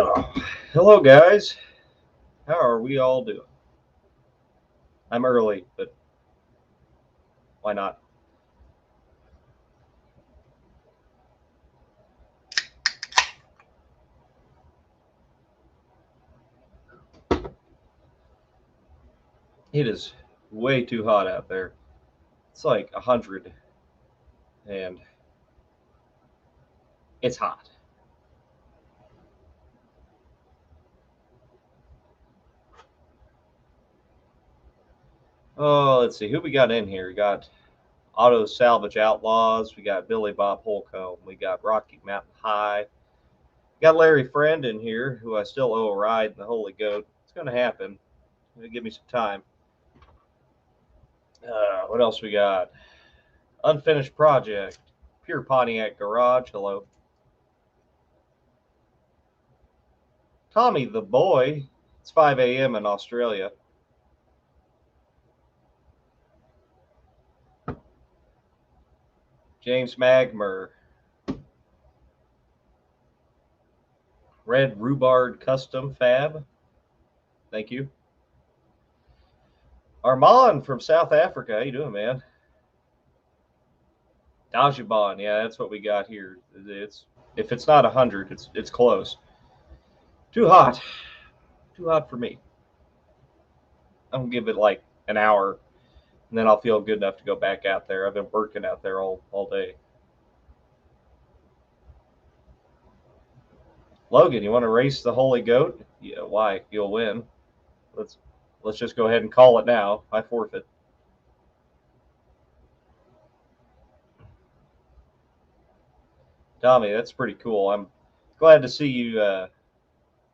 Oh, hello, guys. How are we all doing? I'm early, but why not? It is way too hot out there. It's like 100, and it's hot. Oh, let's see who we got in here. We got Auto Salvage Outlaws. We got Billy Bob Holcomb. We got Rocky Mountain High. We got Larry Friend in here, who I still owe a ride in the Holy Goat. It's going to happen. Give me some time. What else we got? Unfinished Project. Pure Pontiac Garage. Hello. Tommy the Boy. It's 5 a.m. in Australia. James Magmer. Red Rhubarb Custom Fab. Thank you. Armand from South Africa. How you doing, man? Dajiban. Yeah, that's what we got here. It's if it's not 100, it's close. Too hot. Too hot for me. I'm gonna give it like an hour, and then I'll feel good enough to go back out there. I've been working out there all day. Logan, you want to race the Holy Goat? Yeah, why? You'll win. Let's just go ahead and call it now. I forfeit. Tommy, that's pretty cool. I'm glad to see you.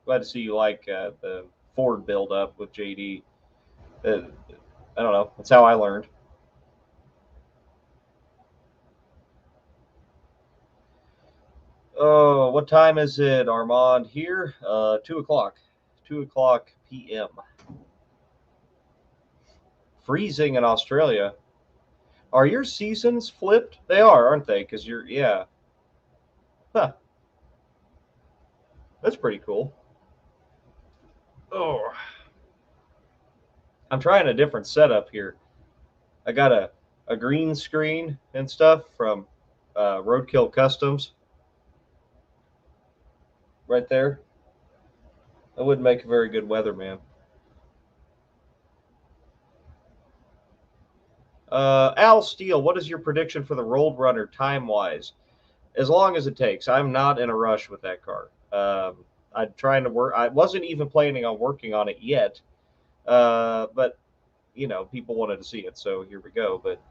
Glad to see you like the Ford build up with JD. I don't know. That's how I learned. Oh, what time is it, Armand? Here, 2 o'clock. 2 o'clock p.m. Freezing in Australia. Are your seasons flipped? They are, aren't they? Because yeah. Huh. That's pretty cool. Oh, I'm trying a different setup here. I got a green screen and stuff from Roadkill Customs right there. That wouldn't make a very good weatherman. Al Steele, what is your prediction for the Road Runner time wise? As long as it takes. I'm not in a rush with that car. I'm trying to work. I wasn't even planning on working on it yet, but people wanted to see it, so here we go. But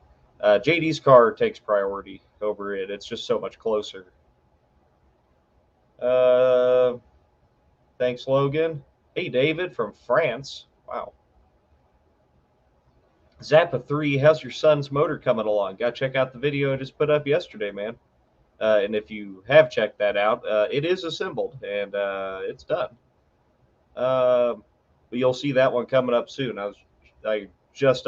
JD's car takes priority over it. It's just so much closer. Uh, Thanks, Logan. Hey, David from France. Wow. Zappa 3, how's your son's motor coming along? Got to check out the video I just put up yesterday, man. And if you have checked that out, it is assembled and it's done. But you'll see that one coming up soon. I just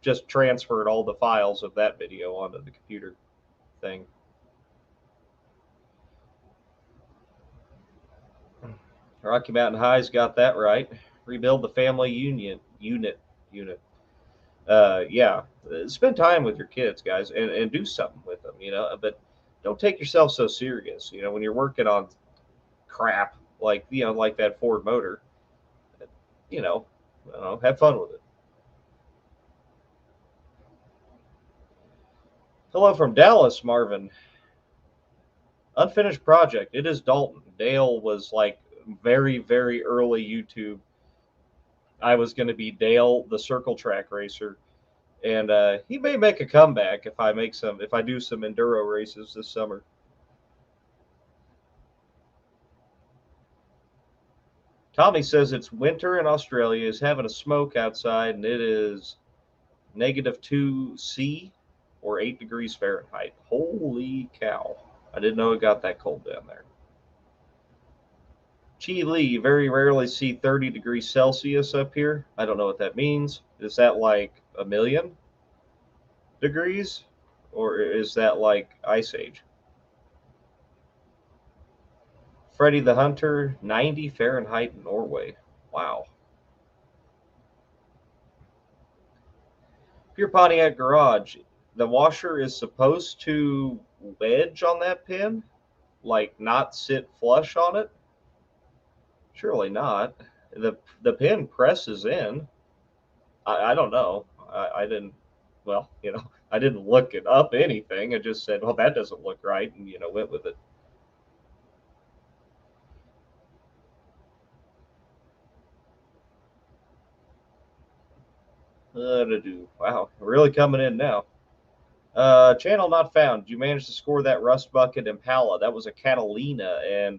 just transferred all the files of that video onto the computer thing. Rocky Mountain High's got that right. Rebuild the family unit. Yeah, spend time with your kids, guys, and do something with them. But don't take yourself so serious. When you're working on crap like that Ford motor, you know, have fun with it. Hello from Dallas, Marvin. Unfinished project. It is Dalton. Dale was like very, very early YouTube. I was going to be Dale, the circle track racer, and he may make a comeback if I do some enduro races this summer. Tommy says it's winter in Australia. He's having a smoke outside, and it is -2 C or 8 degrees Fahrenheit. Holy cow! I didn't know it got that cold down there. Chi Lee, very rarely see 30 degrees Celsius up here. I don't know what that means. Is that like a million degrees? Or is that like Ice Age? Freddy the Hunter, 90 Fahrenheit, Norway. Wow. Pure Pontiac Garage, the washer is supposed to wedge on that pin, like not sit flush on it. Surely not. The pin presses in. I don't know. I didn't. Well, I didn't look it up anything. I just said, well, that doesn't look right, and went with it. Wow, really coming in now. Channel not found. You managed to score that Rust Bucket Impala. That was a Catalina, and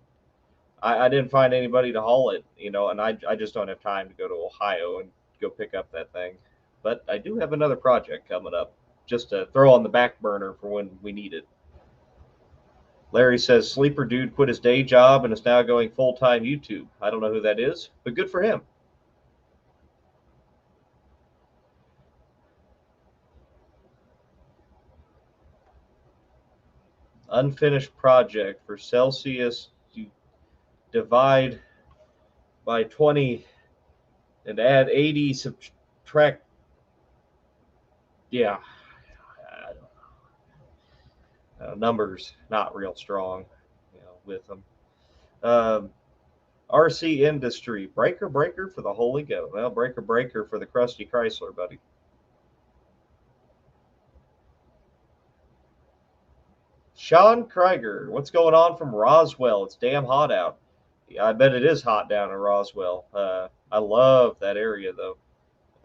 I didn't find anybody to haul it, and I just don't have time to go to Ohio and go pick up that thing. But I do have another project coming up, just to throw on the back burner for when we need it. Larry says, Sleeper Dude quit his day job and is now going full-time YouTube. I don't know who that is, but good for him. Unfinished project for Celsius. You divide by 20 and add 80, subtract. Yeah. Numbers not real strong, with them. RC Industry, breaker for the Holy Goat. Well, breaker for the crusty Chrysler, buddy. Sean Krieger, what's going on from Roswell? It's damn hot out. Yeah, I bet it is hot down in Roswell. I love that area, though.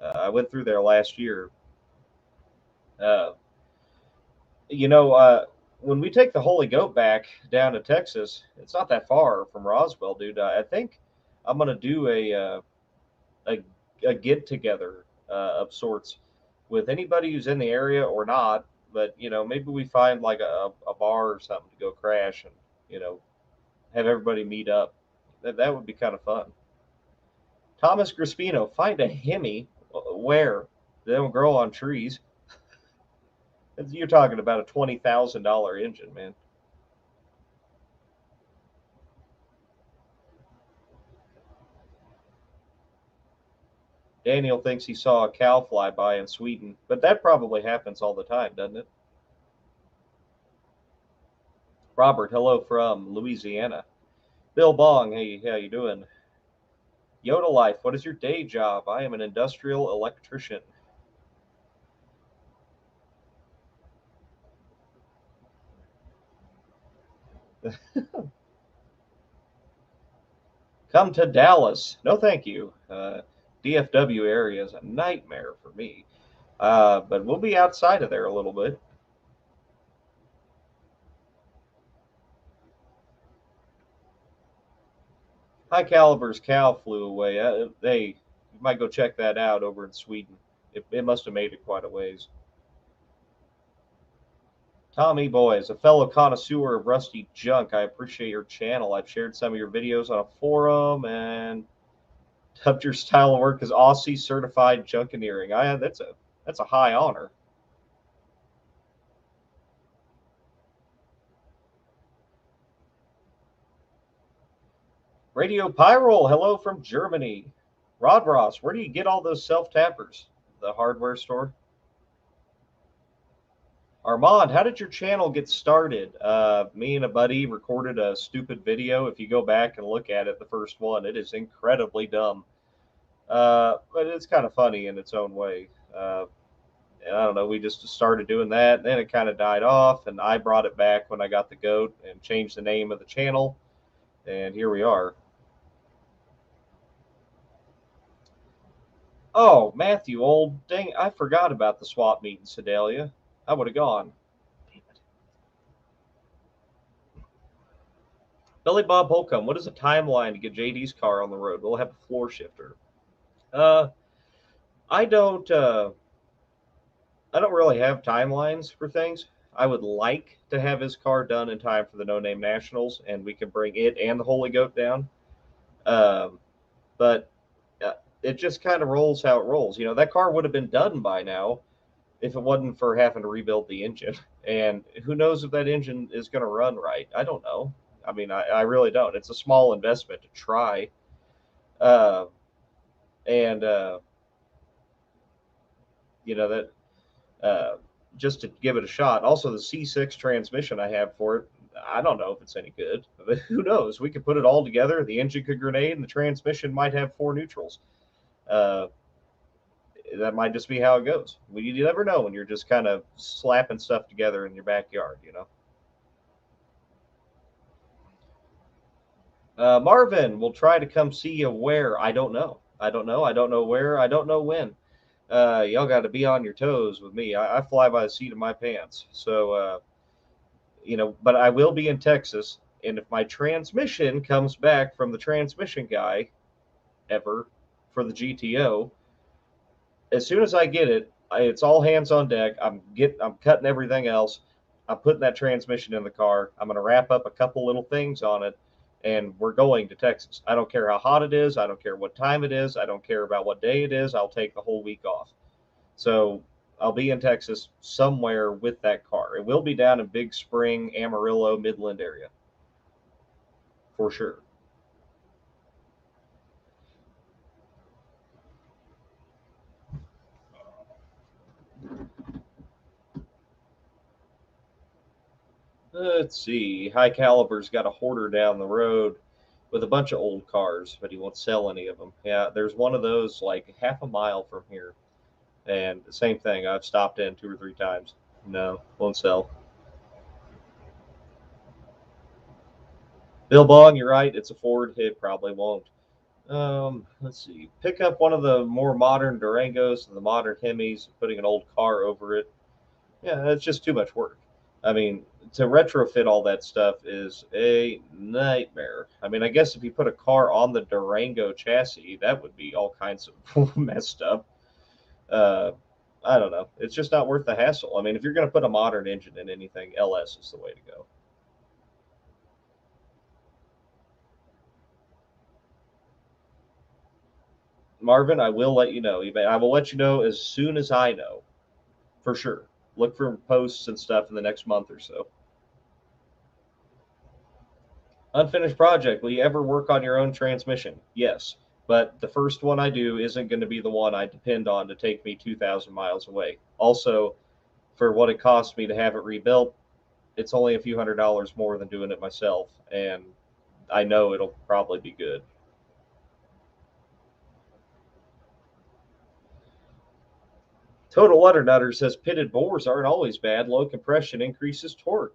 I went through there last year. Uh, when we take the Holy Goat back down to Texas, it's not that far from Roswell, dude. I think I'm gonna do a get together of sorts with anybody who's in the area or not. But maybe we find like a bar or something to go crash and have everybody meet up. That would be kind of fun. Thomas Grispino, find a Hemi. Where? They don't grow on trees. You're talking about a $20,000 engine, man. Daniel thinks he saw a cow fly by in Sweden, but that probably happens all the time, doesn't it? Robert, hello from Louisiana. Bill Bong, hey, how you doing? Yoda Life, what is your day job? I am an industrial electrician. Come to Dallas. No, thank you. DFW area is a nightmare for me. But we'll be outside of there a little bit. High Caliber's cow flew away. You might go check that out over in Sweden. It must have made it quite a ways. Tommy Boy, as a fellow connoisseur of rusty junk, I appreciate your channel. I've shared some of your videos on a forum and dubbed your style of work as Aussie certified junkineering. That's a high honor. Radio Pyrol, hello from Germany. Rod Ross, where do you get all those self-tappers? The hardware store? Armand, how did your channel get started? Me and a buddy recorded a stupid video. If you go back and look at it, the first one, it is incredibly dumb. But it's kind of funny in its own way. And I don't know, we just started doing that. Then it kind of died off, and I brought it back when I got the goat and changed the name of the channel. And here we are. Oh, Matthew, old dang, I forgot about the swap meet in Sedalia. I would have gone. Damn it. Billy Bob Holcomb, what is the timeline to get JD's car on the road? We'll have a floor shifter. I don't really have timelines for things. I would like to have his car done in time for the No Name Nationals, and we can bring it and the Holy Goat down. But it just kind of rolls how it rolls. That car would have been done by now if it wasn't for having to rebuild the engine. And who knows if that engine is going to run right? I don't know. I mean, I really don't. It's a small investment to try, uh, and you know that uh, just to give it a shot. Also, the C6 transmission I have for it, I don't know if it's any good. But who knows? We could put it all together. The engine could grenade, and the transmission might have four neutrals. Uh, that might just be how it goes. You never know when you're just kind of slapping stuff together in your backyard, you know. Marvin will try to come see you where? I don't know. I don't know. I don't know where. I don't know when. Y'all got to be on your toes with me. I fly by the seat of my pants. So, but I will be in Texas. And if my transmission comes back from the transmission guy ever for the GTO, as soon as I get it, it's all hands on deck. I'm cutting everything else. I'm putting that transmission in the car. I'm going to wrap up a couple little things on it, and we're going to Texas. I don't care how hot it is. I don't care what time it is. I don't care about what day it is. I'll take the whole week off. So I'll be in Texas somewhere with that car. It will be down in Big Spring, Amarillo, Midland area, for sure. Let's see. High Caliber's got a hoarder down the road with a bunch of old cars, but he won't sell any of them. Yeah, there's one of those like half a mile from here. And the same thing, I've stopped in two or three times. No, won't sell. Bill Bong, you're right. It's a Ford. It probably won't. Let's see. Pick up one of the more modern Durangos and the modern Hemis, putting an old car over it. Yeah, that's just too much work. I mean, to retrofit all that stuff is a nightmare. I mean, I guess if you put a car on the Durango chassis, that would be all kinds of messed up. Uh, I don't know. It's just not worth the hassle. I mean, if you're going to put a modern engine in anything, LS is the way to go. Marvin, I will let you know. I will let you know as soon as I know, for sure. Look for posts and stuff in the next month or so. Unfinished project. Will you ever work on your own transmission? Yes. But the first one I do isn't going to be the one I depend on to take me 2,000 miles away. Also, for what it costs me to have it rebuilt, it's only a few $100s more than doing it myself. And I know it'll probably be good. Total Letter Nutter says pitted bores aren't always bad. Low compression increases torque.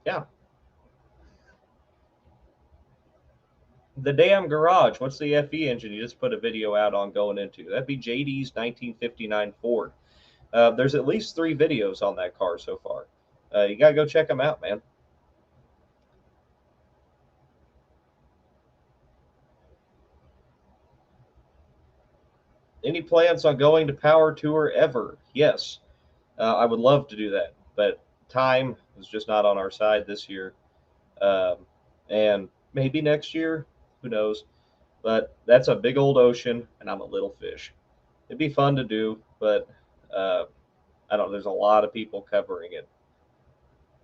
Yeah. The damn garage. What's the FE engine you just put a video out on going into? That'd be JD's 1959 Ford. There's at least 3 videos on that car so far. You got to go check them out, man. Any plans on going to Power Tour ever? Yes. I would love to do that, but time is just not on our side this year. Um, and maybe next year, who knows? But that's a big old ocean, and I'm a little fish. It'd be fun to do, but uh, I don't. There's a lot of people covering it.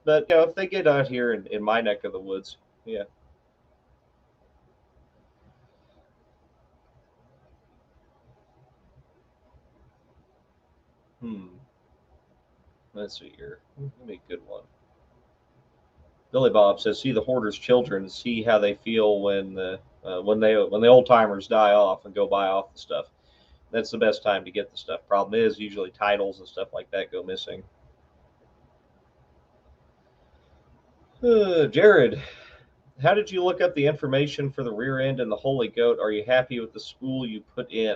But if they get out here in my neck of the woods, yeah. Hmm. Let's see here. Let me a good one. Billy Bob says, "See the hoarders' children. See how they feel when the old timers die off and go buy off the stuff. That's the best time to get the stuff. Problem is, usually titles and stuff like that go missing." Jared, how did you look up the information for the rear end and the Holy Goat? Are you happy with the spool you put in?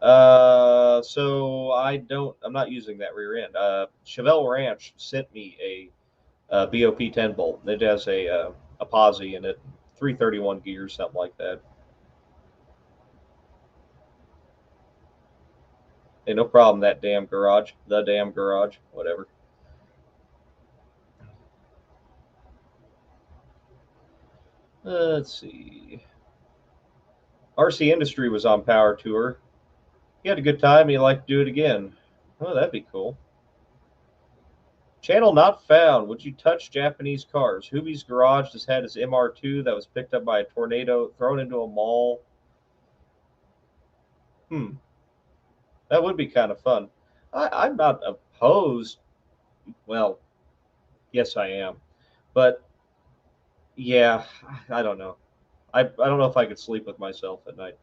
So I'm not using that rear end. Chevelle Ranch sent me a BOP 10 bolt. It has a posi in it, 331 gears, something like that. Hey, no problem. That damn garage, the damn garage, whatever. Let's see. RC Industry was on Power Tour. He had a good time. He'd like to do it again. Oh, that'd be cool. Channel not found. Would you touch Japanese cars? Hubie's garage just had his MR2 that was picked up by a tornado, thrown into a mall. That would be kind of fun. I'm not opposed. Well, yes, I am. But yeah, I don't know. I don't know if I could sleep with myself at night.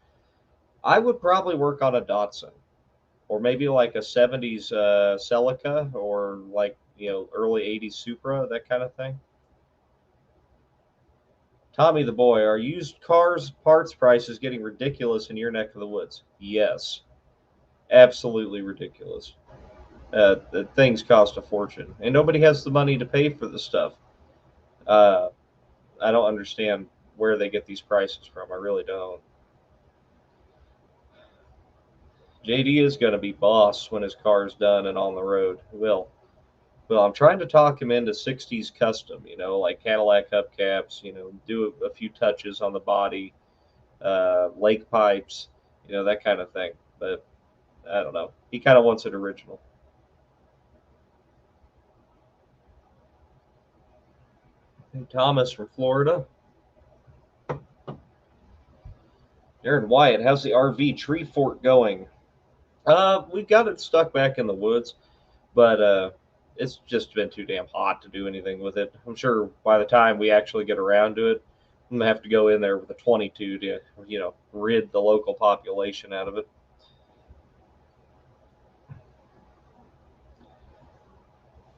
I would probably work on a Datsun, or maybe like a 70s Celica, or like, early 80s Supra, that kind of thing. Tommy the boy, are used cars parts prices getting ridiculous in your neck of the woods? Yes, absolutely ridiculous. The things cost a fortune, and nobody has the money to pay for the stuff. Uh, I don't understand where they get these prices from. I really don't. JD is going to be boss when his car is done and on the road. Well, I'm trying to talk him into 60s custom, like Cadillac hubcaps, do a few touches on the body, lake pipes, that kind of thing. But I don't know. He kind of wants it original. Hey, Thomas from Florida. Aaron Wyatt, how's the RV tree fort going? We've got it stuck back in the woods, but it's just been too damn hot to do anything with it. I'm sure by the time we actually get around to it, I'm gonna have to go in there with a 22 to, rid the local population out of it.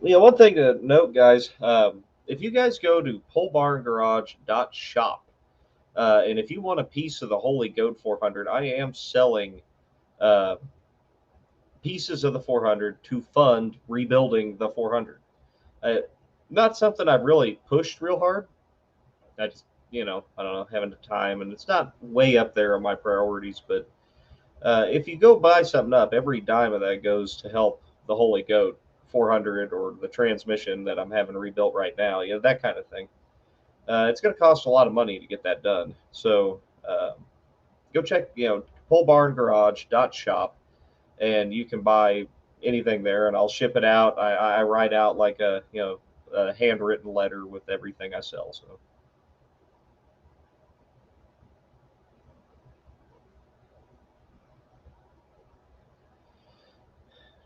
One thing to note, guys, if you guys go to polebarngarage.shop, and if you want a piece of the Holy Goat 400, I am selling uh, pieces of the 400 to fund rebuilding the 400. Not something I've really pushed real hard. I just, I don't know, having the time, and it's not way up there on my priorities. But if you go buy something up, every dime of that goes to help the Holy Goat 400 or the transmission that I'm having rebuilt right now, that kind of thing. It's going to cost a lot of money to get that done. So go check, polebarngarage.shop, and you can buy anything there, and I'll ship it out. I write out like a handwritten letter with everything I sell. So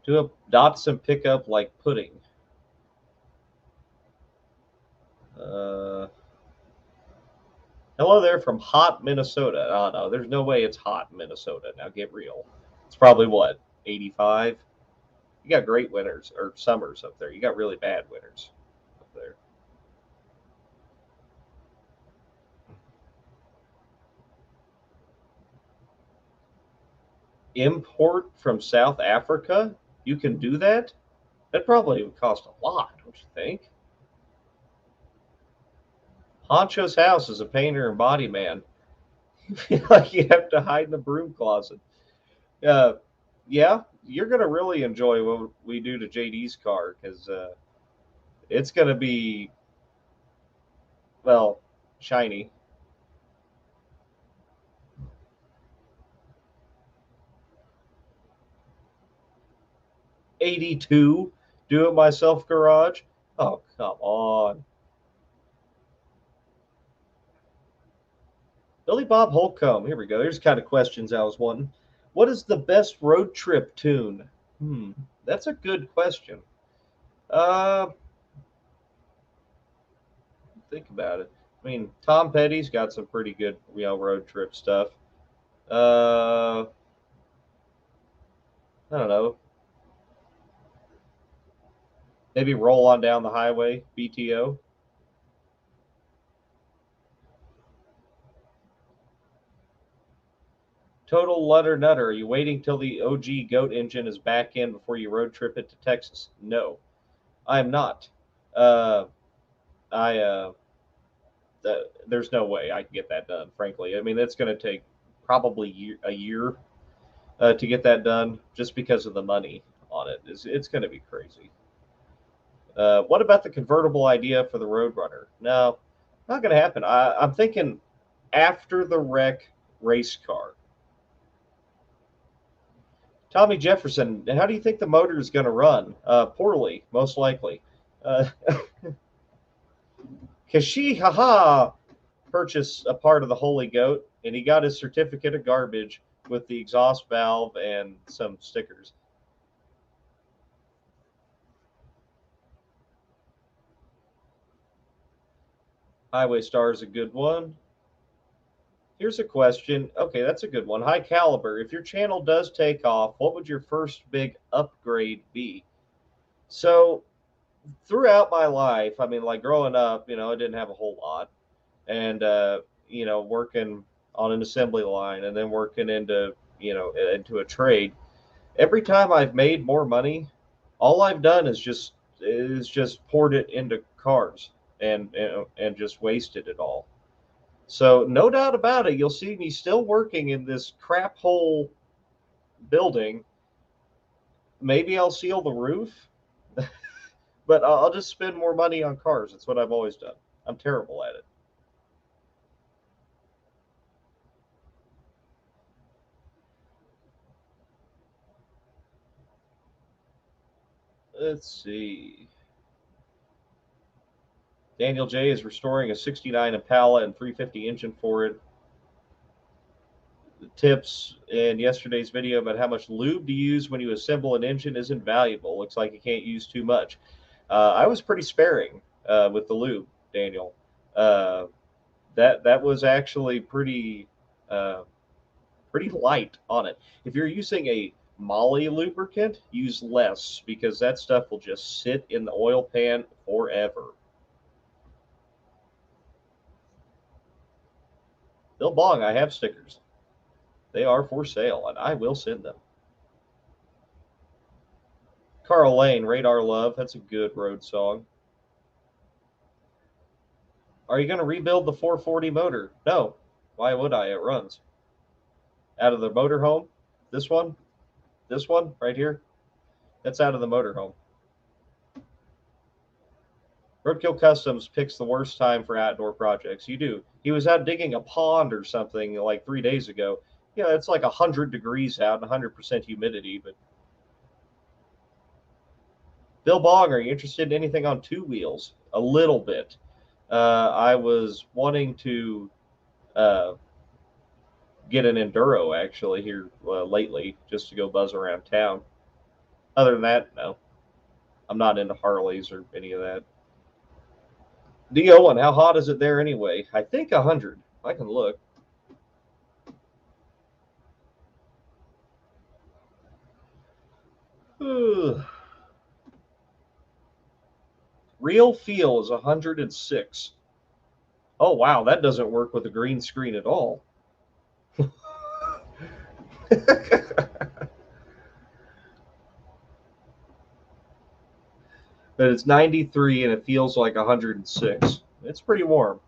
do a Datsun pickup like pudding. Uh, Hello there from hot Minnesota. Oh no, there's no way it's hot in Minnesota. Now get real. It's probably what, 85. You got great winters or summers up there. You got really bad winters up there. Import from South Africa? You can do that? That probably would cost a lot, don't you think? Honcho's house is a painter and body man. You feel like you have to hide in the broom closet. Uh, yeah, you're going to really enjoy what we do to JD's car, because it's going to be, well, shiny. 82 do it myself garage. Oh, come on. Billy Bob Holcomb. Here we go. Here's the kind of questions I was wanting. What is the best road trip tune? That's a good question. Uh, think about it. I mean, Tom Petty's got some pretty good, road trip stuff. Uh, I don't know. Maybe Roll On Down the Highway, BTO. Total Lutter Nutter. Are you waiting till the OG goat engine is back in before you road trip it to Texas? No, I am not. Uh, I There's no way I can get that done. Frankly, I mean it's going to take probably a year to get that done, just because of the money on it. It's going to be crazy. What about the convertible idea for the Roadrunner? No, not going to happen. I'm thinking after the wreck race car. Tommy Jefferson, how do you think the motor is going to run? Poorly, most likely. Kashi, haha, purchased a part of the Holy Goat, and he got his certificate of garbage with the exhaust valve and some stickers. Highway Star is a good one. Here's a question. Okay, that's a good one. High Caliber. If your channel does take off, what would your first big upgrade be? So, throughout my life, I mean, like growing up, I didn't have a whole lot. And, working on an assembly line and then working into a trade. Every time I've made more money, all I've done is just poured it into cars and just wasted it all. So no doubt about it, you'll see me still working in this crap hole building. Maybe I'll seal the roof, but I'll just spend more money on cars. That's what I've always done. I'm terrible at it. Let's see. Daniel J is restoring a 69 Impala and 350 engine for it. The tips in yesterday's video about how much lube to use when you assemble an engine is invaluable. Looks like you can't use too much. I was pretty sparing with the lube, Daniel. Uh, that was actually pretty light on it. If you're using a Molly lubricant, use less because that stuff will just sit in the oil pan forever. Bill Bong, I have stickers. They are for sale, and I will send them. Carl Lane, Radar Love. That's a good road song. Are you going to rebuild the 440 motor? No. Why would I? It runs. Out of the motorhome. This one right here. That's out of the motorhome. Roadkill Customs picks the worst time for outdoor projects. You do. He was out digging a pond or something like 3 days ago. Yeah, it's like 100 degrees out and 100% humidity. But Bill Bong, are you interested in anything on two wheels? A little bit. I was wanting to get an Enduro actually here lately just to go buzz around town. Other than that, no. I'm not into Harleys or any of that. D01, how hot is it there anyway? I think 100. I can look. Real feel is 106. Oh, wow. That doesn't work with a green screen at all. But it's 93 and it feels like 106. It's pretty warm.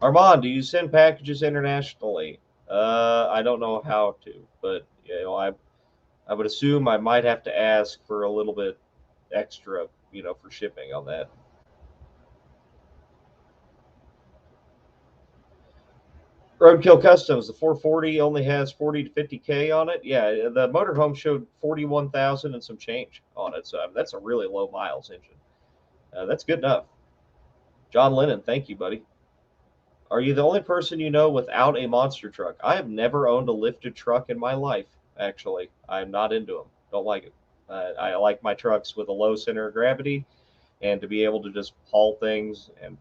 Armand, do you send packages internationally? I don't know how to, but I would assume I might have to ask for a little bit extra, for shipping on that. Roadkill Customs, the 440 only has 40 to 50K on it. Yeah, the motorhome showed 41,000 and some change on it. So that's a really low miles engine. That's good enough. John Lennon, thank you, buddy. Are you the only person you know without a monster truck? I have never owned a lifted truck in my life, actually. I'm not into them. Don't like it. I like my trucks with a low center of gravity and to be able to just haul things and,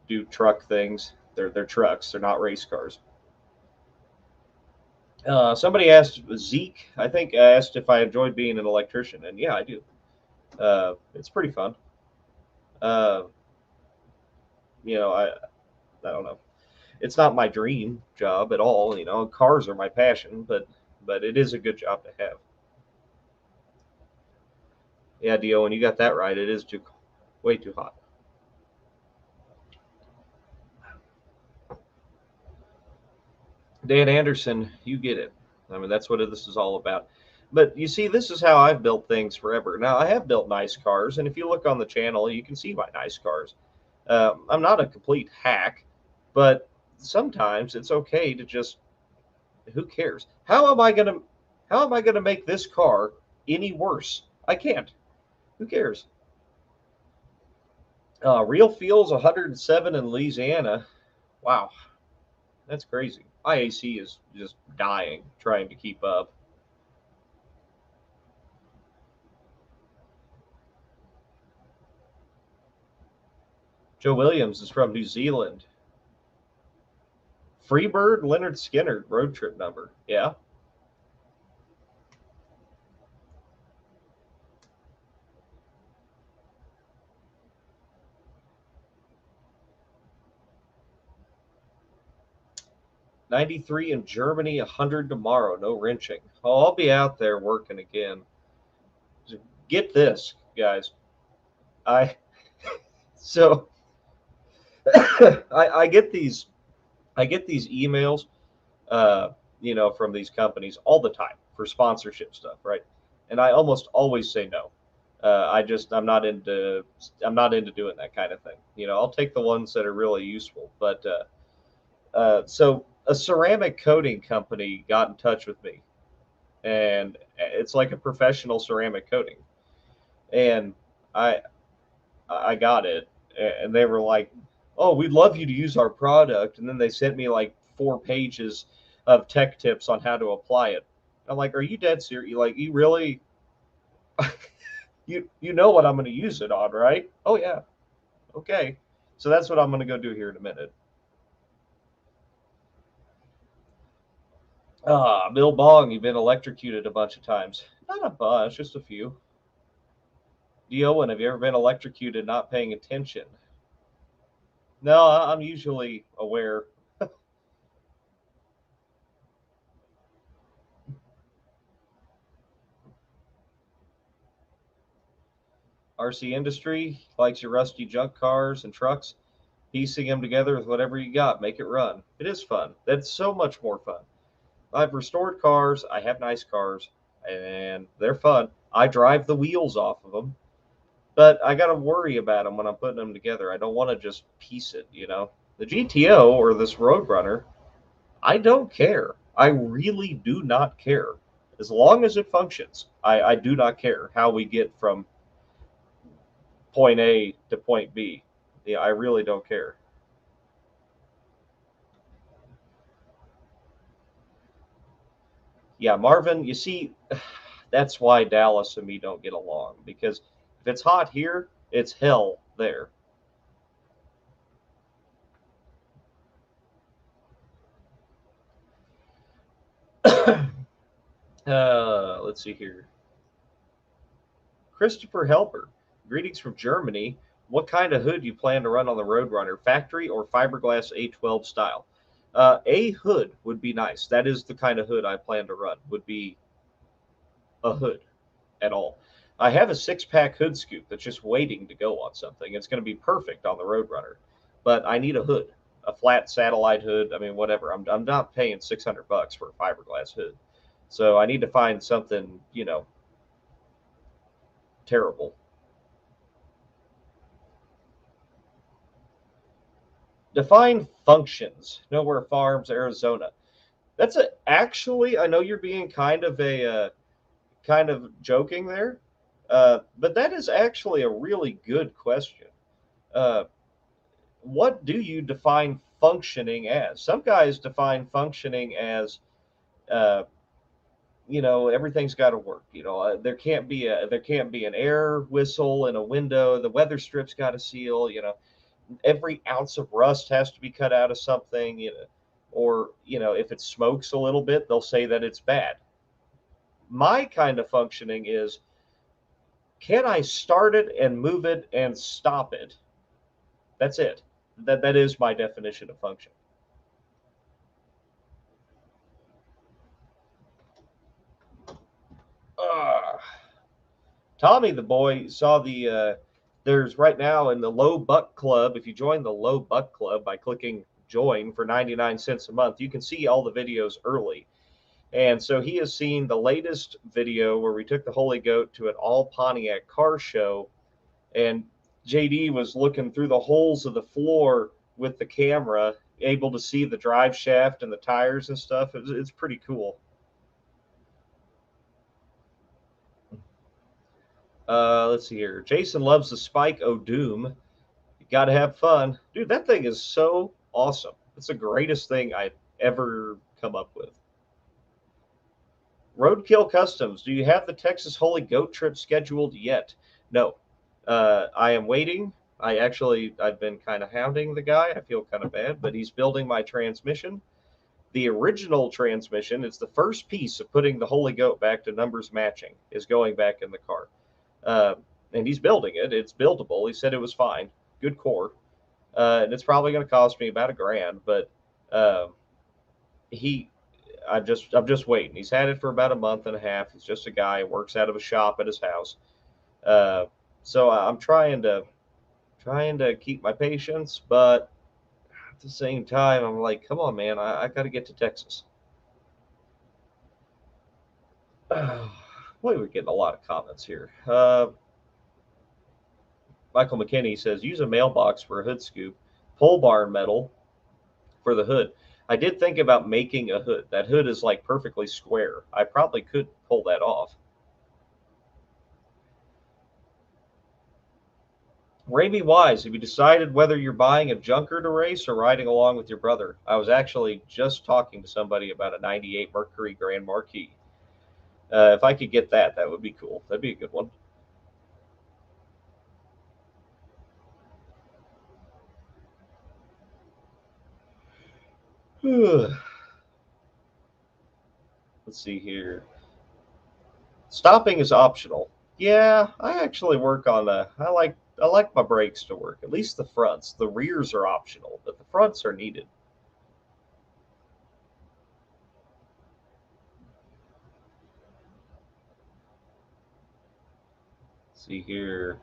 do truck things. They're trucks. They're not race cars. Somebody asked Zeke, I think, asked if I enjoyed being an electrician, and yeah, I do. It's pretty fun. I don't know. It's not my dream job at all. Cars are my passion, but it is a good job to have. Yeah, Dio, and you got that right. It is way too hot. Dan Anderson, you get it. I mean, that's what this is all about. But you see, this is how I've built things forever. Now, I have built nice cars, and if you look on the channel, you can see my nice cars. I'm not a complete hack, but sometimes it's okay to just, who cares? How am I gonna make this car any worse? I can't. Who cares? Real Fuel's 107 in Louisiana. Wow, that's crazy. My AC is just dying trying to keep up. Joe Williams is from New Zealand. Freebird Leonard Skinner road trip number. Yeah. '93 in Germany, 100 tomorrow. No wrenching. Oh, I'll be out there working again. Get this, guys. I so I get these emails, uh, from these companies all the time for sponsorship stuff, right? And I almost always say no. I'm not into doing that kind of thing. I'll take the ones that are really useful. But so a ceramic coating company got in touch with me, and it's like a professional ceramic coating, and I I got it, and they were like, "Oh, we'd love you to use our product," and then they sent me like 4 pages of tech tips on how to apply it. I'm like, "Are you dead serious? You really you know what I'm going to use it on, right?" "Oh yeah, okay." So that's what I'm going to go do here in a minute. Bill Bong, you've been electrocuted a bunch of times. Not a bunch, just a few. Owen, have you ever been electrocuted not paying attention? No, I'm usually aware. RC industry likes your rusty junk cars and trucks, piecing them together with whatever you got, make it run. It is fun. That's so much more fun. I've restored cars. I have nice cars, and they're fun. I drive the wheels off of them, but I got to worry about them when I'm putting them together. I don't want to just piece it. The GTO or this Roadrunner, I don't care. I really do not care. As long as it functions, I do not care how we get from point A to point B. Yeah, I really don't care. Yeah, Marvin, you see, that's why Dallas and me don't get along because if it's hot here, it's hell there. Let's see here. Christopher Helper, greetings from Germany. What kind of hood you plan to run on the Roadrunner, factory or fiberglass A12 style? A hood would be nice. That is the kind of hood I plan to run. Would be a hood at all. I have a 6-pack hood scoop that's just waiting to go on something. It's going to be perfect on the Roadrunner, but I need a hood, a flat satellite hood. I mean, whatever. I'm not paying $600 for a fiberglass hood, so I need to find something terrible. Define functions. Nowhere Farms, Arizona. That's actually. I know you're being kind of joking there, but that is actually a really good question. Uh, what do you define functioning as? Some guys define functioning as, uh, everything's got to work. There can't be an air whistle in a window. The weather strip's got to seal. Every ounce of rust has to be cut out of something. Or if it smokes a little bit, they'll say that it's bad. My kind of functioning is, can I start it and move it and stop it? That's it. That is my definition of function. Uh, Tommy the boy saw there's right now in the Low Buck Club. If you join the Low Buck Club by clicking join for 99 cents a month, you can see all the videos early. And so he has seen the latest video where we took the Holy Goat to an all Pontiac car show, and JD was looking through the holes of the floor with the camera, able to see the drive shaft and the tires and stuff. It's pretty cool. Let's see here. Jason loves the Spike O'Doom. You got to have fun. Dude, that thing is so awesome. It's the greatest thing I've ever come up with. Roadkill Customs, do you have the Texas Holy Goat trip scheduled yet? No. I am waiting. I've been kind of hounding the guy. I feel kind of bad, but he's building my transmission. The original transmission, it's the first piece of putting the Holy Goat back to numbers matching, is going back in the car. And he's building it. It's buildable. He said it was fine. Good core. And it's probably going to cost me about $1,000, but uh, he I'm just waiting. He's had it for about a month and a half. He's just a guy who works out of a shop at his house. Uh, so I'm trying to keep my patience, but at the same time, I'm like, come on, man, I got to get to Texas. Boy, we're getting a lot of comments here. Michael McKinney says, use a mailbox for a hood scoop, pole barn metal for the hood. I did think about making a hood. That hood is like perfectly square. I probably could pull that off. Raby Wise, have you decided whether you're buying a junker to race or riding along with your brother? I was actually just talking to somebody about a 98 Mercury Grand Marquis. If I could get that, that would be cool. That'd be a good one. Let's see here. Stopping is optional. Yeah, I actually work on I like my brakes to work. At least the fronts. The rears are optional, but the fronts are needed. Let's see here.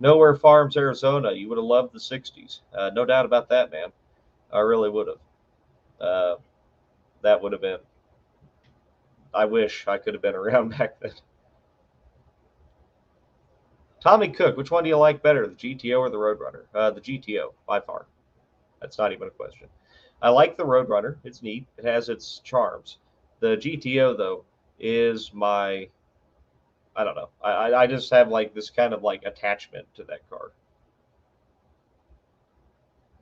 Nowhere Farms, Arizona. You would have loved the '60s. No doubt about that, man. I really would have. Uh, that would have been. I wish I could have been around back then. Tommy Cook, which one do you like better, the GTO or the Roadrunner? The GTO, by far. That's not even a question. I like the Roadrunner. It's neat. It has its charms. The GTO, though, is my. I don't know. I just have like this kind of like attachment to that car.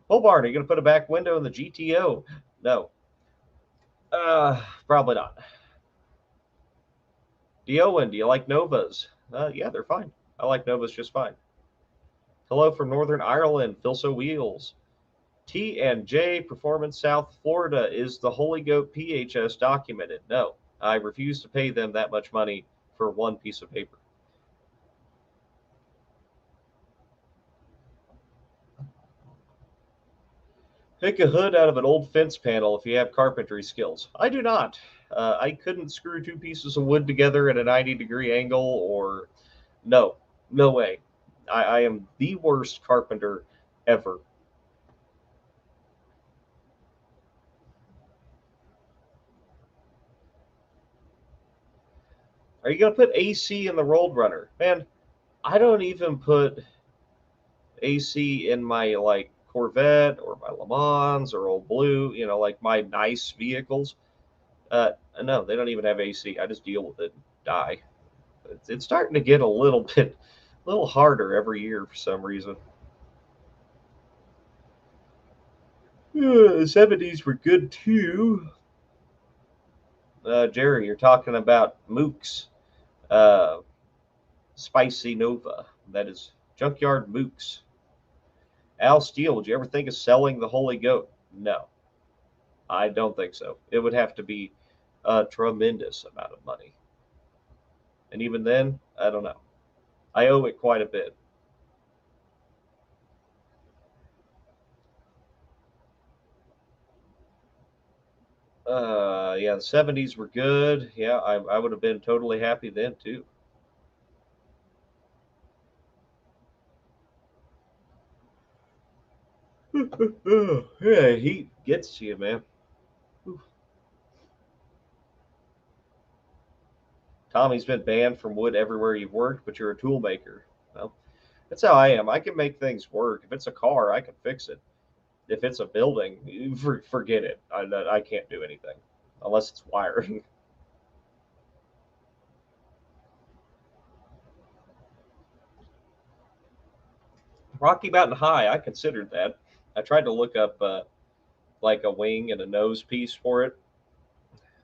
Oh, Barney, you going to put a back window in the GTO? No. Probably not. Diowen, do you like Novas? Yeah, they're fine. I like Novas just fine. Hello from Northern Ireland, Philso Wheels. T&J Performance South Florida. Is the Holy Goat PHS documented? No. I refuse to pay them that much money for one piece of paper. Pick a hood out of an old fence panel if you have carpentry skills. I do not. I couldn't screw two pieces of wood together at a 90-degree angle, or no, no way. I am the worst carpenter ever. Are you going to put AC in the Road Runner? Man, I don't even put AC in my like Corvette or my Le Mans or Old Blue, like my nice vehicles. No, they don't even have AC. I just deal with it and die. It's starting to get a little harder every year for some reason. The 70s were good too. Jerry, you're talking about Mooks. Uh, Spicy Nova. That is Junkyard Mooks. Al Steele, would you ever think of selling the Holy Goat? No, I don't think so. It would have to be a tremendous amount of money. And even then, I don't know. I owe it quite a bit. Yeah, the 70s were good. Yeah, I would have been totally happy then too. Yeah, heat gets to you, man. Tommy's been banned from wood everywhere you've worked, but you're a tool maker. Well, that's how I am. I can make things work. If it's a car, I can fix it. If it's a building, forget it. I can't do anything unless it's wiring. Rocky Mountain High, I considered that. I tried to look up like a wing and a nose piece for it.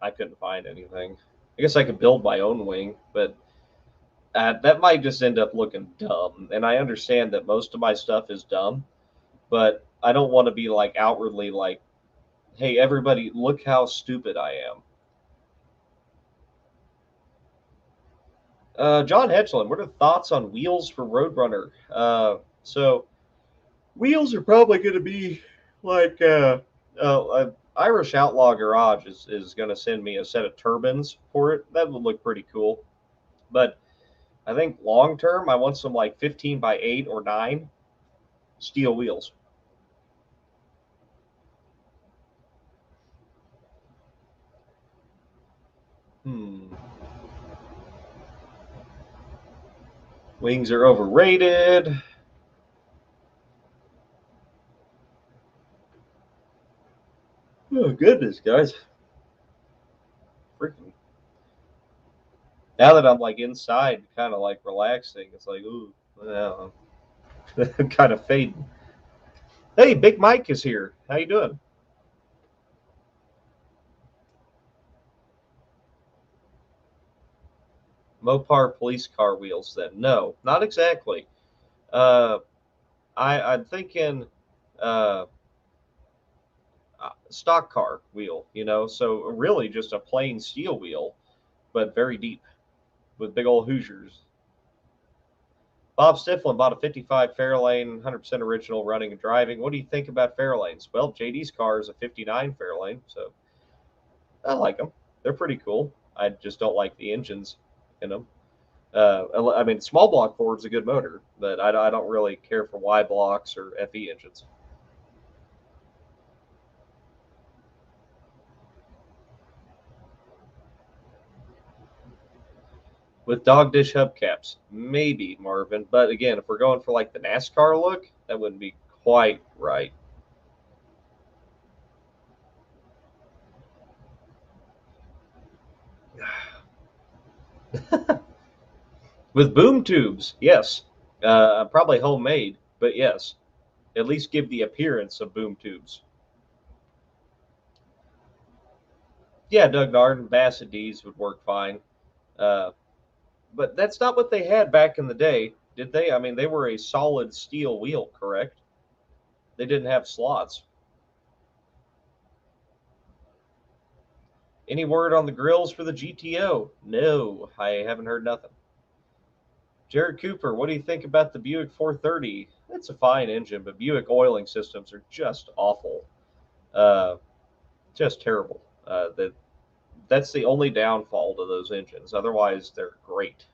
I couldn't find anything. I guess I could build my own wing, but that might just end up looking dumb. And I understand that most of my stuff is dumb, but I don't want to be like outwardly like, hey, everybody, look how stupid I am. John Hedgeland, what are the thoughts on wheels for Roadrunner? So wheels are probably going to be like Irish Outlaw Garage is going to send me a set of turbines for it. That would look pretty cool. But I think long term, I want some like 15 by 8 or 9 steel wheels. Hmm. Wings are overrated. Oh, goodness, guys. Freaking. Now that I'm like inside, kind of like relaxing, it's like, ooh, well, I'm kind of fading. Hey, Big Mike is here. How you doing? Mopar police car wheels then? No, not exactly. Uh, I'm thinking uh, stock car wheel, so really just a plain steel wheel, but very deep with big old Hoosiers. Bob Stiflin bought a 55 Fairlane, 100% original running and driving. What do you think about Fairlanes? Well, JD's car is a 59 Fairlane, so I like them. They're pretty cool. I just don't like the engines in them. I mean, small block Ford's a good motor, but I don't really care for Y blocks or FE engines. With dog dish hubcaps, maybe Marvin. But again, if we're going for like the NASCAR look, that wouldn't be quite right. With boom tubes, yes, probably homemade, but yes, at least give the appearance of boom tubes. Yeah, Doug Nard and Bassett D's would work fine. Uh, but that's not what they had back in the day, did they? I mean, they were a solid steel wheel, correct? They didn't have slots. Any word on the grills for the GTO? No, I haven't heard nothing. Jared Cooper, what do you think about the Buick 430? It's a fine engine, but Buick oiling systems are just awful, uh, just terrible. That's the only downfall to those engines. Otherwise, they're great.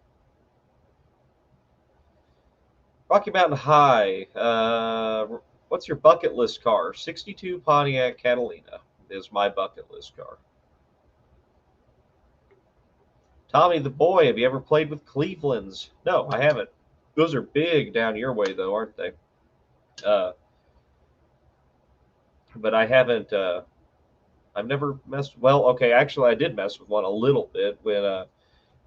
Rocky Mountain High. What's your bucket list car? 62 Pontiac Catalina is my bucket list car. Tommy the Boy, have you ever played with Cleveland's? No, I haven't. Those are big down your way, though, aren't they? Uh, but I haven't. I've never messed. Well, okay, actually, I did mess with one a little bit when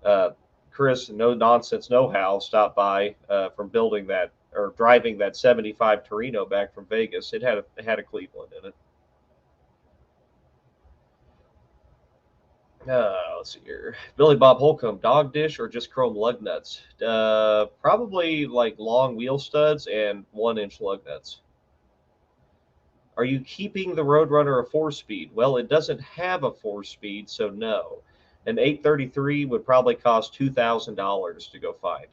uh, Chris, no nonsense, no how, stopped by from building that or driving that '75 Torino back from Vegas. It had a Cleveland in it. Let's see here. Billy Bob Holcomb, dog dish or just chrome lug nuts? Probably like long wheel studs and 1 inch lug nuts. Are you keeping the Roadrunner a 4 speed? Well, it doesn't have a 4 speed, so no. An 833 would probably cost $2,000 to go find,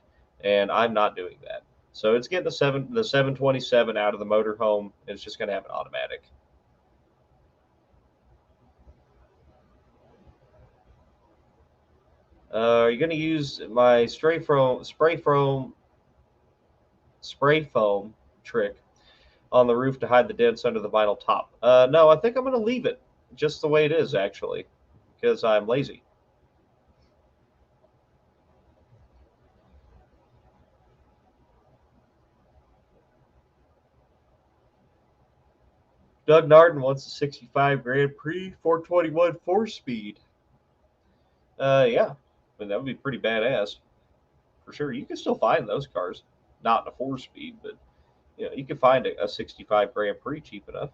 and I'm not doing that. So it's getting the 727 out of the motorhome. It's just going to have an automatic. Are you going to use my spray foam trick on the roof to hide the dents under the vinyl top? No, I think I'm going to leave it just the way it is, actually, because I'm lazy. Doug Narden wants a 65 Grand Prix 421 4 speed. Yeah, I mean, that would be pretty badass for sure. You can still find those cars, not in a 4 speed, but You know, you can find a 65 Grand Prix cheap enough.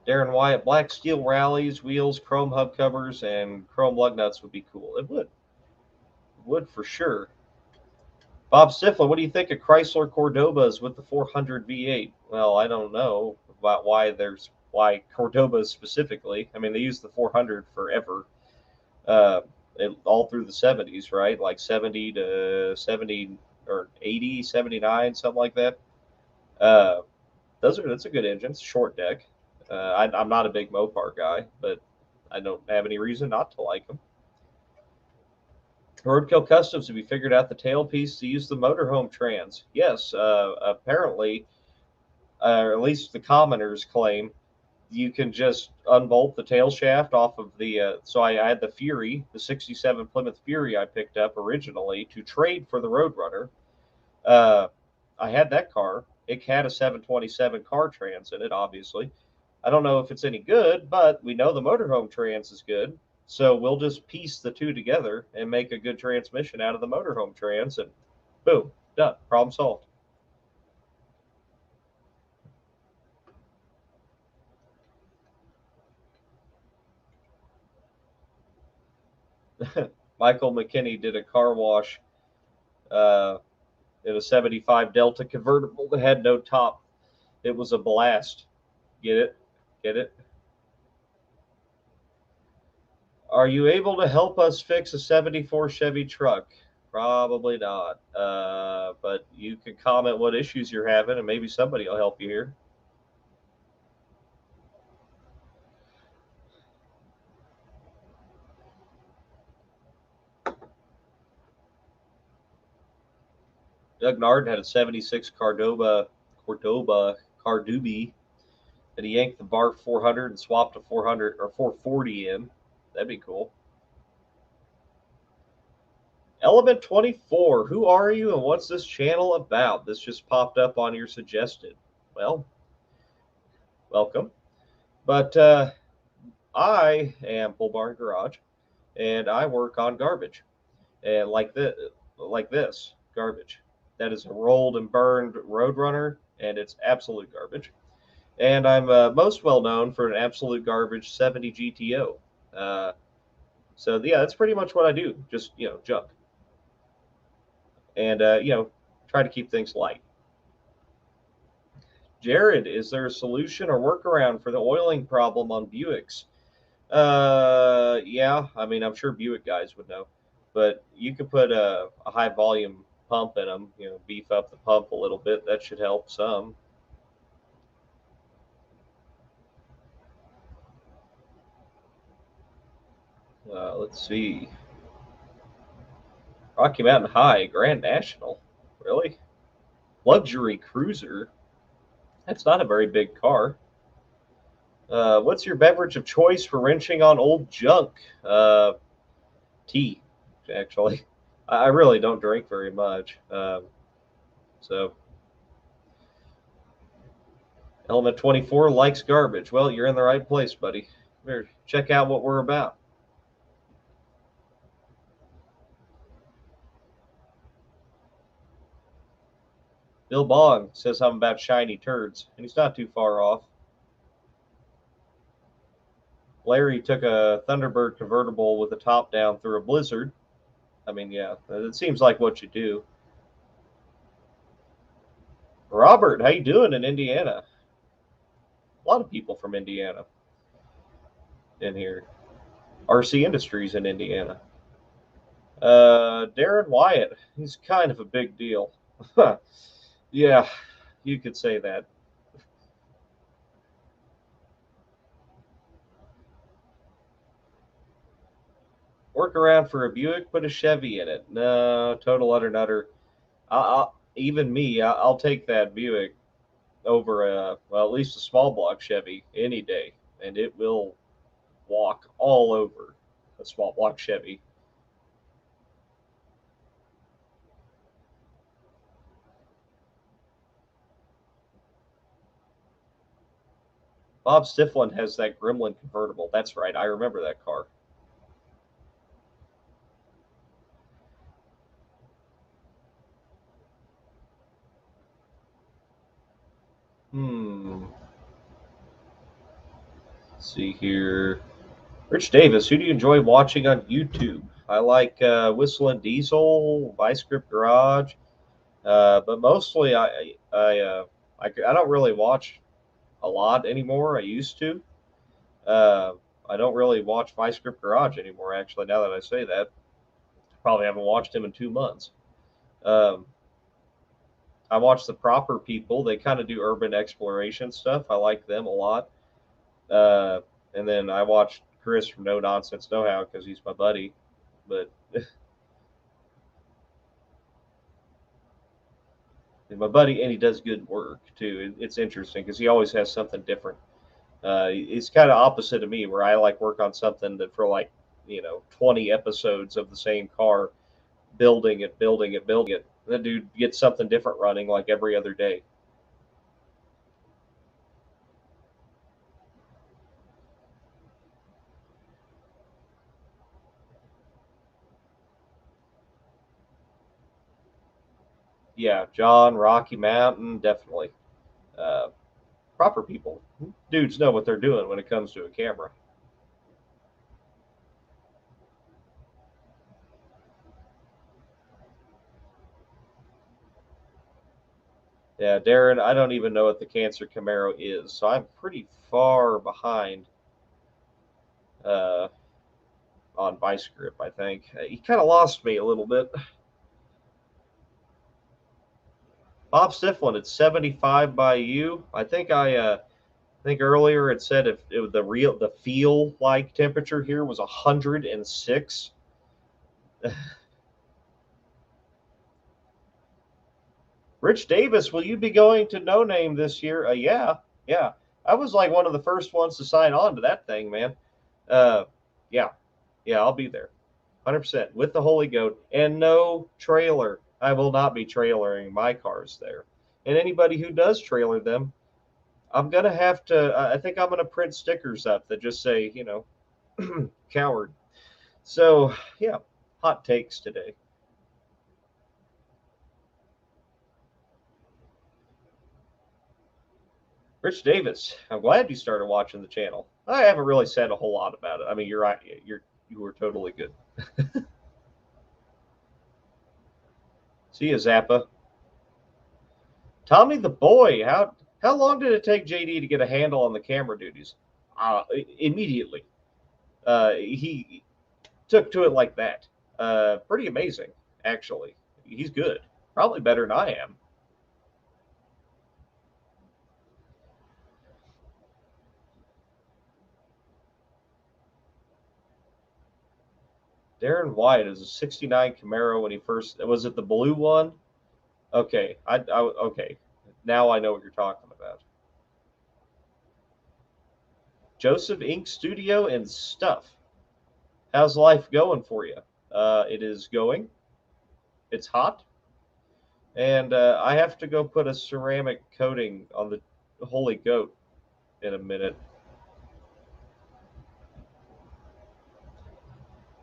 Darren Wyatt, black steel rallies, wheels, chrome hubcappers, and chrome lug nuts would be cool. It would for sure. Bob Stiflin, what do you think of Chrysler Cordobas with the 400 V8? Well, I don't know about why Cordobas specifically. I mean, they use the 400 forever, uh, all through the 70s, right? Like 70 to 70 or 80, 79, something like that. Uh, that's a good engine. It's a short deck. I'm not a big Mopar guy, but I don't have any reason not to like them. Roadkill Customs, have you figured out the tailpiece to use the motorhome trans? Yes, apparently, or at least the commoners claim, you can just unbolt the tail shaft off of the. So I had the Fury, the '67 Plymouth Fury I picked up originally to trade for the Roadrunner. Uh, I had that car. It had a 727 car trans in it, obviously. I don't know if it's any good, but we know the motorhome trans is good. So we'll just piece the two together and make a good transmission out of the motorhome trans, and boom, done. Problem solved. Michael McKinney did a car wash uh, in a '75 Delta convertible that had no top. It was a blast. Get it? Get it? Are you able to help us fix a '74 Chevy truck? Probably not. But you can comment what issues you're having, and maybe somebody will help you here. Doug Nard had a '76 Cordoba Cardubi, and he yanked the bar 400 and swapped a 400 or 440 in. That'd be cool. Element 24, who are you and what's this channel about? This just popped up on your suggested. Well, welcome. But I am Bull Barn Garage, and I work on garbage, and like this garbage. That is a rolled and burned Roadrunner, and it's absolute garbage. And I'm most well known for an absolute garbage 70 GTO. Uh, so yeah, that's pretty much what I do. Just junk, and try to keep things light. Jared, is there a solution or workaround for the oiling problem on Buicks? Yeah, I mean, I'm sure Buick guys would know, but you could put a high volume pump in them, beef up the pump a little bit. That should help some. Let's see. Rocky Mountain High, Grand National. Really? Luxury cruiser? That's not a very big car. What's your beverage of choice for wrenching on old junk? Tea, actually. I really don't drink very much. So Element 24 likes garbage. Well, you're in the right place, buddy. Here, check out what we're about. Bill Bong says I'm about shiny turds, and he's not too far off. Larry took a Thunderbird convertible with the top down through a blizzard. I mean, yeah, it seems like what you do. Robert, how you doing in Indiana? A lot of people from Indiana in here. RC Industries in Indiana. Darren Wyatt, he's kind of a big deal. Yeah, you could say that. Workaround for a Buick, put a Chevy in it. No, total utter nutter. Even me, I'll take that Buick over well, at least a small block Chevy any day, and it will walk all over a small block Chevy. Bob Stiflin has that Gremlin convertible. That's right, I remember that car. Hmm. Let's see here. Rich Davis, who do you enjoy watching on YouTube? I like Whistling Diesel, Vice Grip Garage, but mostly I don't really watch a lot anymore. I used to. Uh, I don't really watch Vice Grip Garage anymore. Actually, now that I say that, probably haven't watched him in 2 months. Um, I watch the Proper People. They kind of do urban exploration stuff. I like them a lot. Uh, and then I watch Chris from No Nonsense Know How because he's my buddy. But my buddy, and he does good work too. It's interesting because he always has something different. It's kind of opposite of me, where I like work on something that for like 20 episodes of the same car, building it, building it, building it. That dude gets something different running like every other day. Yeah, John, Rocky Mountain, definitely. Uh, Proper People, dudes know what they're doing when it comes to a camera. Yeah, Darren, I don't even know what the Cancer Camaro is, so I'm pretty far behind uh, on Vice Grip, I think. He kind of lost me a little bit. Bob Stiflin, it's 75 by you. I think earlier it said if it was the feel like temperature here was 106. Rich Davis, will you be going to No Name this year? Yeah, yeah. I was like one of the first ones to sign on to that thing, man. Uh, yeah, yeah, I'll be there, 100% with the Holy Goat and no trailer. I will not be trailering my cars there. And anybody who does trailer them, I'm gonna have to. I think I'm gonna print stickers up that just say, coward. So yeah, hot takes today. Rich Davis, I'm glad you started watching the channel. I haven't really said a whole lot about it. I mean, you're right. You were totally good. See you, Zappa. Tommy the boy. How long did it take JD to get a handle on the camera duties? Immediately. He took to it like that. Pretty amazing, actually. He's good. Probably better than I am. Darren White is a '69 Camaro when he first was it the blue one? Okay, okay. Now I know what you're talking about. Joseph Ink Studio and stuff. How's life going for you? It is going. It's hot, and I have to go put a ceramic coating on the Holy Goat in a minute.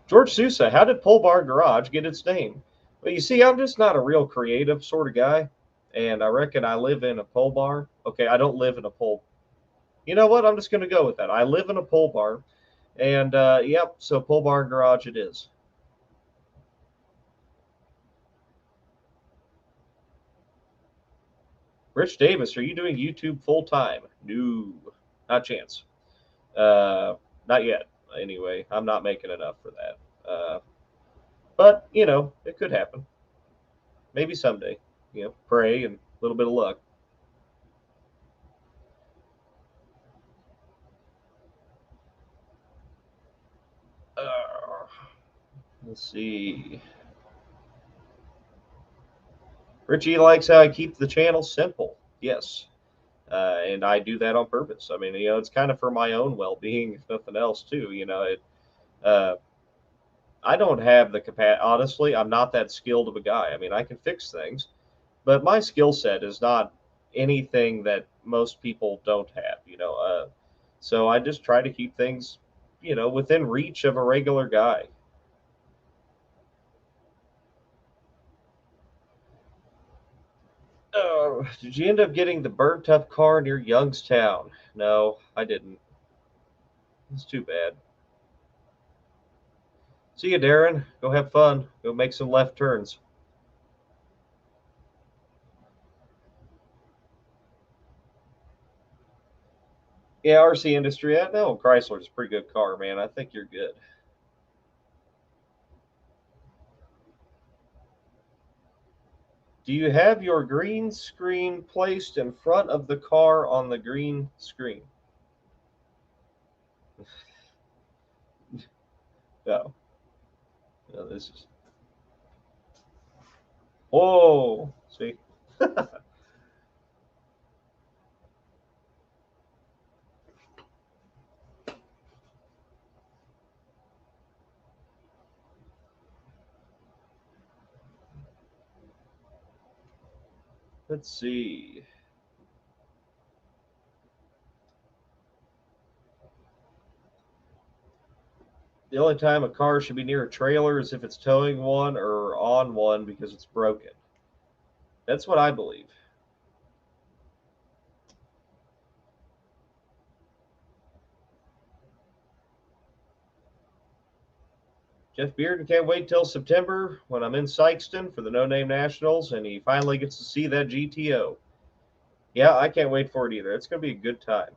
George Sousa, how did Pole Bar Garage get its name? Well, you see, I'm just not a real creative sort of guy, and I reckon I live in a pole bar. Okay, I don't live in a pole. You know what? I'm just going to go with that. I live in a pole bar, and yep, so Pole Bar Garage it is. Rich Davis, are you doing YouTube full time? No, not a chance. Uh, Not yet. Anyway, I'm not making enough for that. But it could happen. Maybe someday. Pray and a little bit of luck. Uh, let's see. Richie likes how I keep the channel simple. Yes. And I do that on purpose. I mean, it's kind of for my own well-being, if nothing else, too. Uh, I don't have the capacity. Honestly, I'm not that skilled of a guy. I mean, I can fix things, but my skill set is not anything that most people don't have. So I just try to keep things, within reach of a regular guy. Did you end up getting the burnt up car near Youngstown? No, I didn't. It's too bad. See you, Darren. Go have fun. Go make some left turns. Yeah, RC industry. I know Chrysler's a pretty good car, man. I think you're good. Do you have your green screen placed in front of the car on the green screen? No. No, this is. Whoa. See? Let's see. The only time a car should be near a trailer is if it's towing one or on one because it's broken. That's what I believe. Jeff Bearden can't wait till September when I'm in Sykeston for the No Name Nationals and he finally gets to see that GTO. Yeah, I can't wait for it either. It's going to be a good time.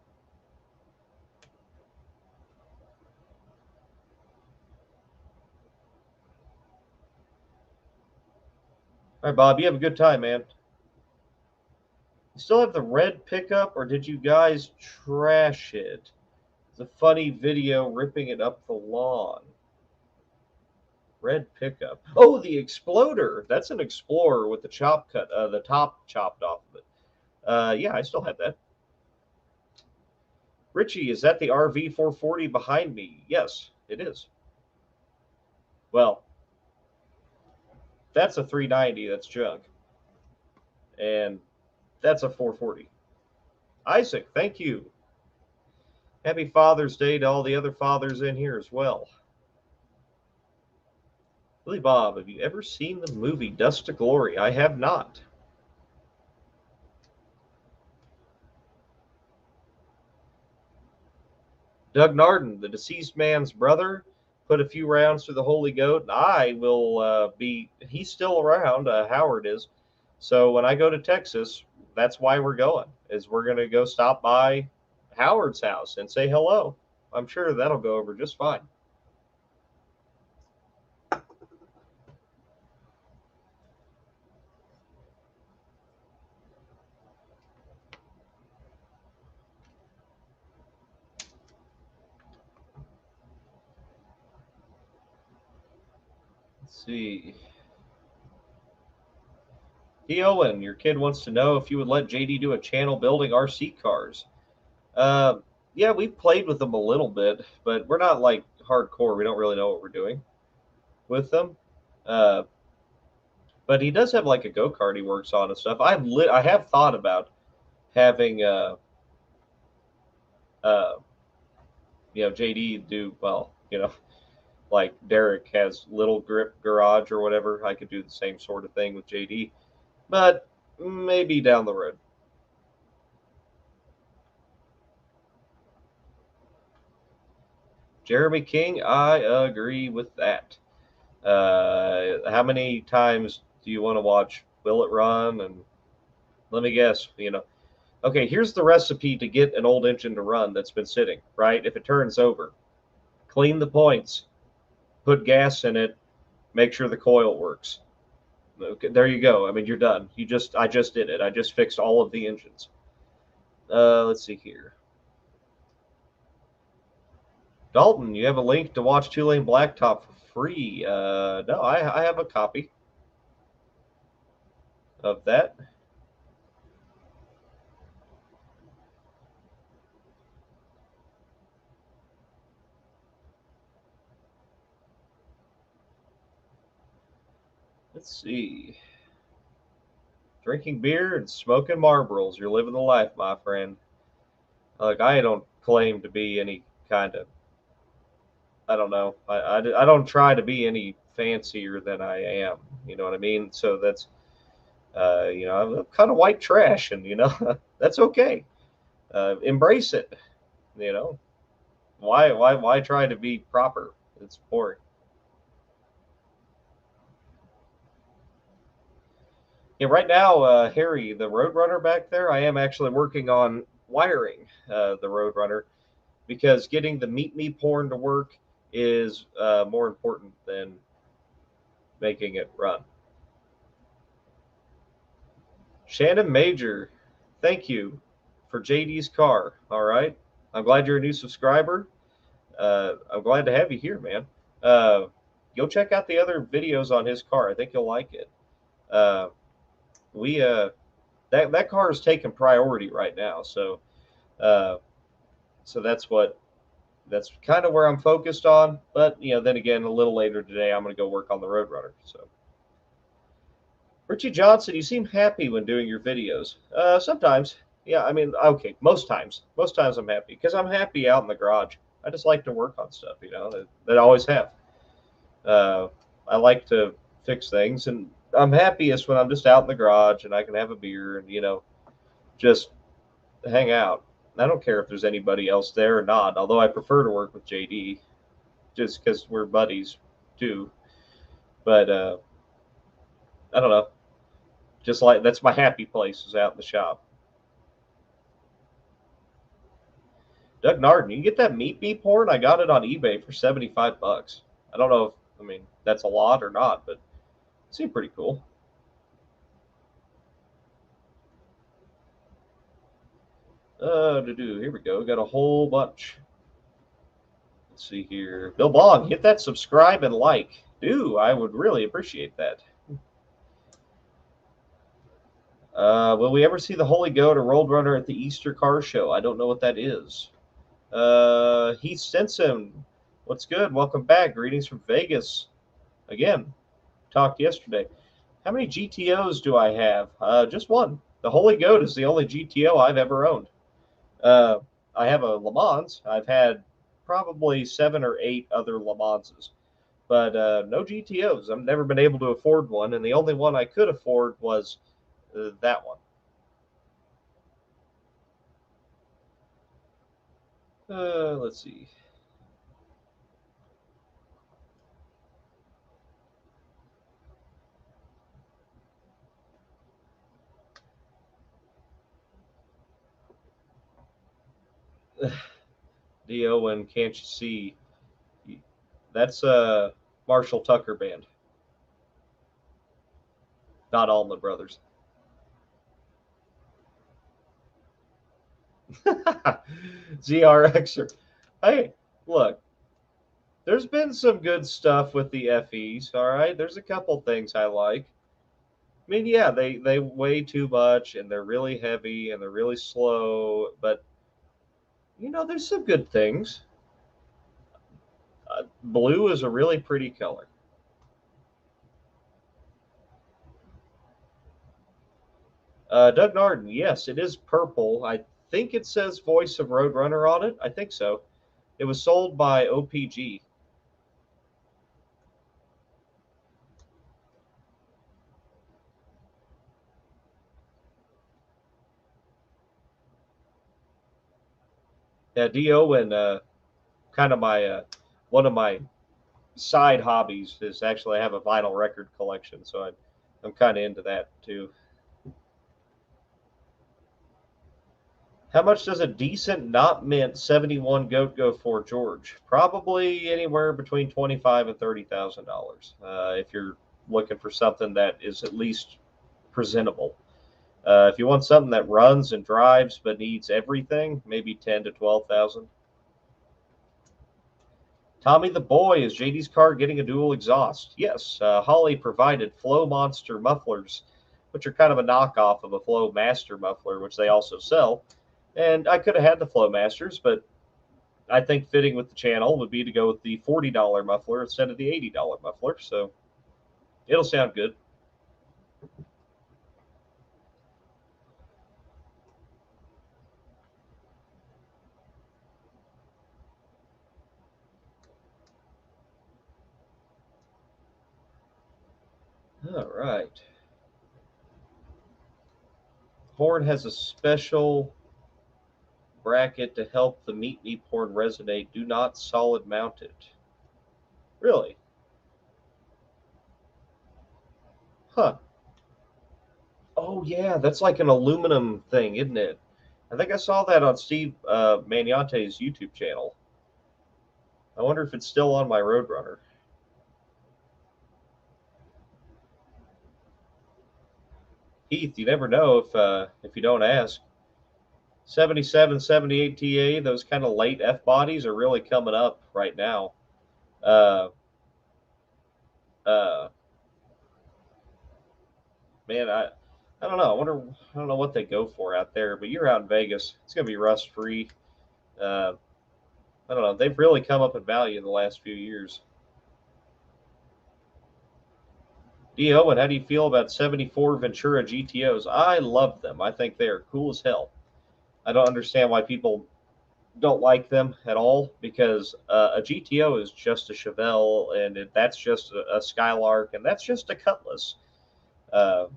All right, Bob, you have a good time, man. You still have the red pickup, or did you guys trash it? It's a funny video ripping it up the lawn. Red pickup. Oh, the Exploder. That's an Explorer with the the top chopped off of it. Yeah, I still have that. Richie, is that the RV 440 behind me? Yes, it is. Well, that's a 390. That's junk. And that's a 440. Isaac, thank you. Happy Father's Day to all the other fathers in here as well. Billy Bob, have you ever seen the movie Dust to Glory? I have not. Doug Narden, the deceased man's brother, put a few rounds through the Holy Goat, and I will he's still around, Howard is. So when I go to Texas, that's why we're going, is we're going to go stop by Howard's house and say hello. I'm sure that'll go over just fine. Let's see. T. Owen, your kid wants to know if you would let JD do a channel building RC cars. Uh, yeah, we played with them a little bit, but we're not like hardcore. We don't really know what we're doing with them. Uh, but he does have like a go kart he works on and stuff. I have thought about having uh, JD do well. Like Derek has Little Grip Garage or whatever. I could do the same sort of thing with JD, but maybe down the road. Jeremy King, I agree with that. How many times do you want to watch Will It Run? And let me guess, okay, here's the recipe to get an old engine to run that's been sitting, right? If it turns over, clean the points, put gas in it, make sure the coil works. Okay, there you go. I mean, you're done. I just did it. I just fixed all of the engines. Let's see here. Dalton, you have a link to watch Two Lane Blacktop for free. No, I have a copy of that. Let's see. Drinking beer and smoking Marlboros. You're living the life, my friend. Like, I don't claim to be any kind of, I don't know. I don't try to be any fancier than I am. You know what I mean? So You know, I'm kind of white trash, and you know that's okay. Embrace it. You know, why try to be proper? It's boring. Yeah, right now, Harry, the Roadrunner back there, I am actually working on wiring the Roadrunner because getting the Meet Me porn to work is more important than making it run. Shannon Major, thank you for JD's car. All right. I'm glad you're a new subscriber. I'm glad to have you here, man. Uh, go check out the other videos on his car. I think you'll like it. Uh, we that car is taking priority right now, uh, so that's kind of where I'm focused on. But you know, then again, a little later today, I'm going to go work on the Roadrunner. So Richie Johnson, you seem happy when doing your videos. Sometimes, yeah. I mean, okay, most times I'm happy because I'm happy out in the garage. I just like to work on stuff, you know, that I always have. Uh, I like to fix things, and I'm happiest when I'm just out in the garage and I can have a beer and you know just hang out. I don't care if there's anybody else there or not. Although I prefer to work with JD just because we're buddies too. But I don't know. Just like that's my happy place is out in the shop. Doug Narden, you can get that meat bee porn. I got it on eBay for $75. I don't know if I mean that's a lot or not, but it seemed pretty cool. Here we go. Got a whole bunch. Let's see here. Bill Bong, hit that subscribe and like. Do I would really appreciate that. Will we ever see the Holy Goat or Road Runner at the Easter Car Show? I don't know what that is. Heath Stinson, what's good? Welcome back. Greetings from Vegas. Again, talked yesterday. How many GTOs do I have? Just one. The Holy Goat is the only GTO I've ever owned. Uh, I have a Le Mans. I've had probably 7 or 8 other Le Manses, but no GTOs. I've never been able to afford one, and the only one I could afford was that one. Let's see. Dio and Can't You See? That's Marshall Tucker Band, not Allman Brothers. ZRXer. Hey, look, there's been some good stuff with the FEs. All right, there's a couple things I like. I mean, yeah, they weigh too much and they're really heavy and they're really slow, but you know, there's some good things. Blue is a really pretty color. Doug Narden, yes, it is purple. I think it says Voice of Roadrunner on it. I think so. It was sold by OPG. Yeah, Dio and kind of my one of my side hobbies is actually I have a vinyl record collection, so I'm kind of into that too. How much does a decent, not mint 71 goat go for, George? Probably anywhere between 25 and $30,000. If you're looking for something that is at least presentable. If you want something that runs and drives but needs everything, maybe 10 to 12,000. Tommy the Boy, is JD's car getting a dual exhaust? Yes. Holly provided Flow Monster mufflers, which are kind of a knockoff of a Flow Master muffler, which they also sell. And I could have had the Flow Masters, but I think fitting with the channel would be to go with the $40 muffler instead of the $80 muffler. So it'll sound good. All right. Porn has a special bracket to help the meet me porn resonate. Do not solid mount it. Really? Huh. Oh, yeah, that's like an aluminum thing, isn't it? I think I saw that on Steve Maniante's YouTube channel. I wonder if it's still on my Roadrunner. Heath, you never know if you don't ask. 77, 78 TA, those kind of late F bodies are really coming up right now. Uh, uh, man, I don't know. I don't know what they go for out there, but you're out in Vegas. It's gonna be rust free. Uh, I don't know. They've really come up in value in the last few years. D. Owen, how do you feel about 74 Ventura GTOs? I love them. I think they are cool as hell. I don't understand why people don't like them at all, because a GTO is just a Chevelle, and that's just a Skylark, and that's just a Cutlass. Uh,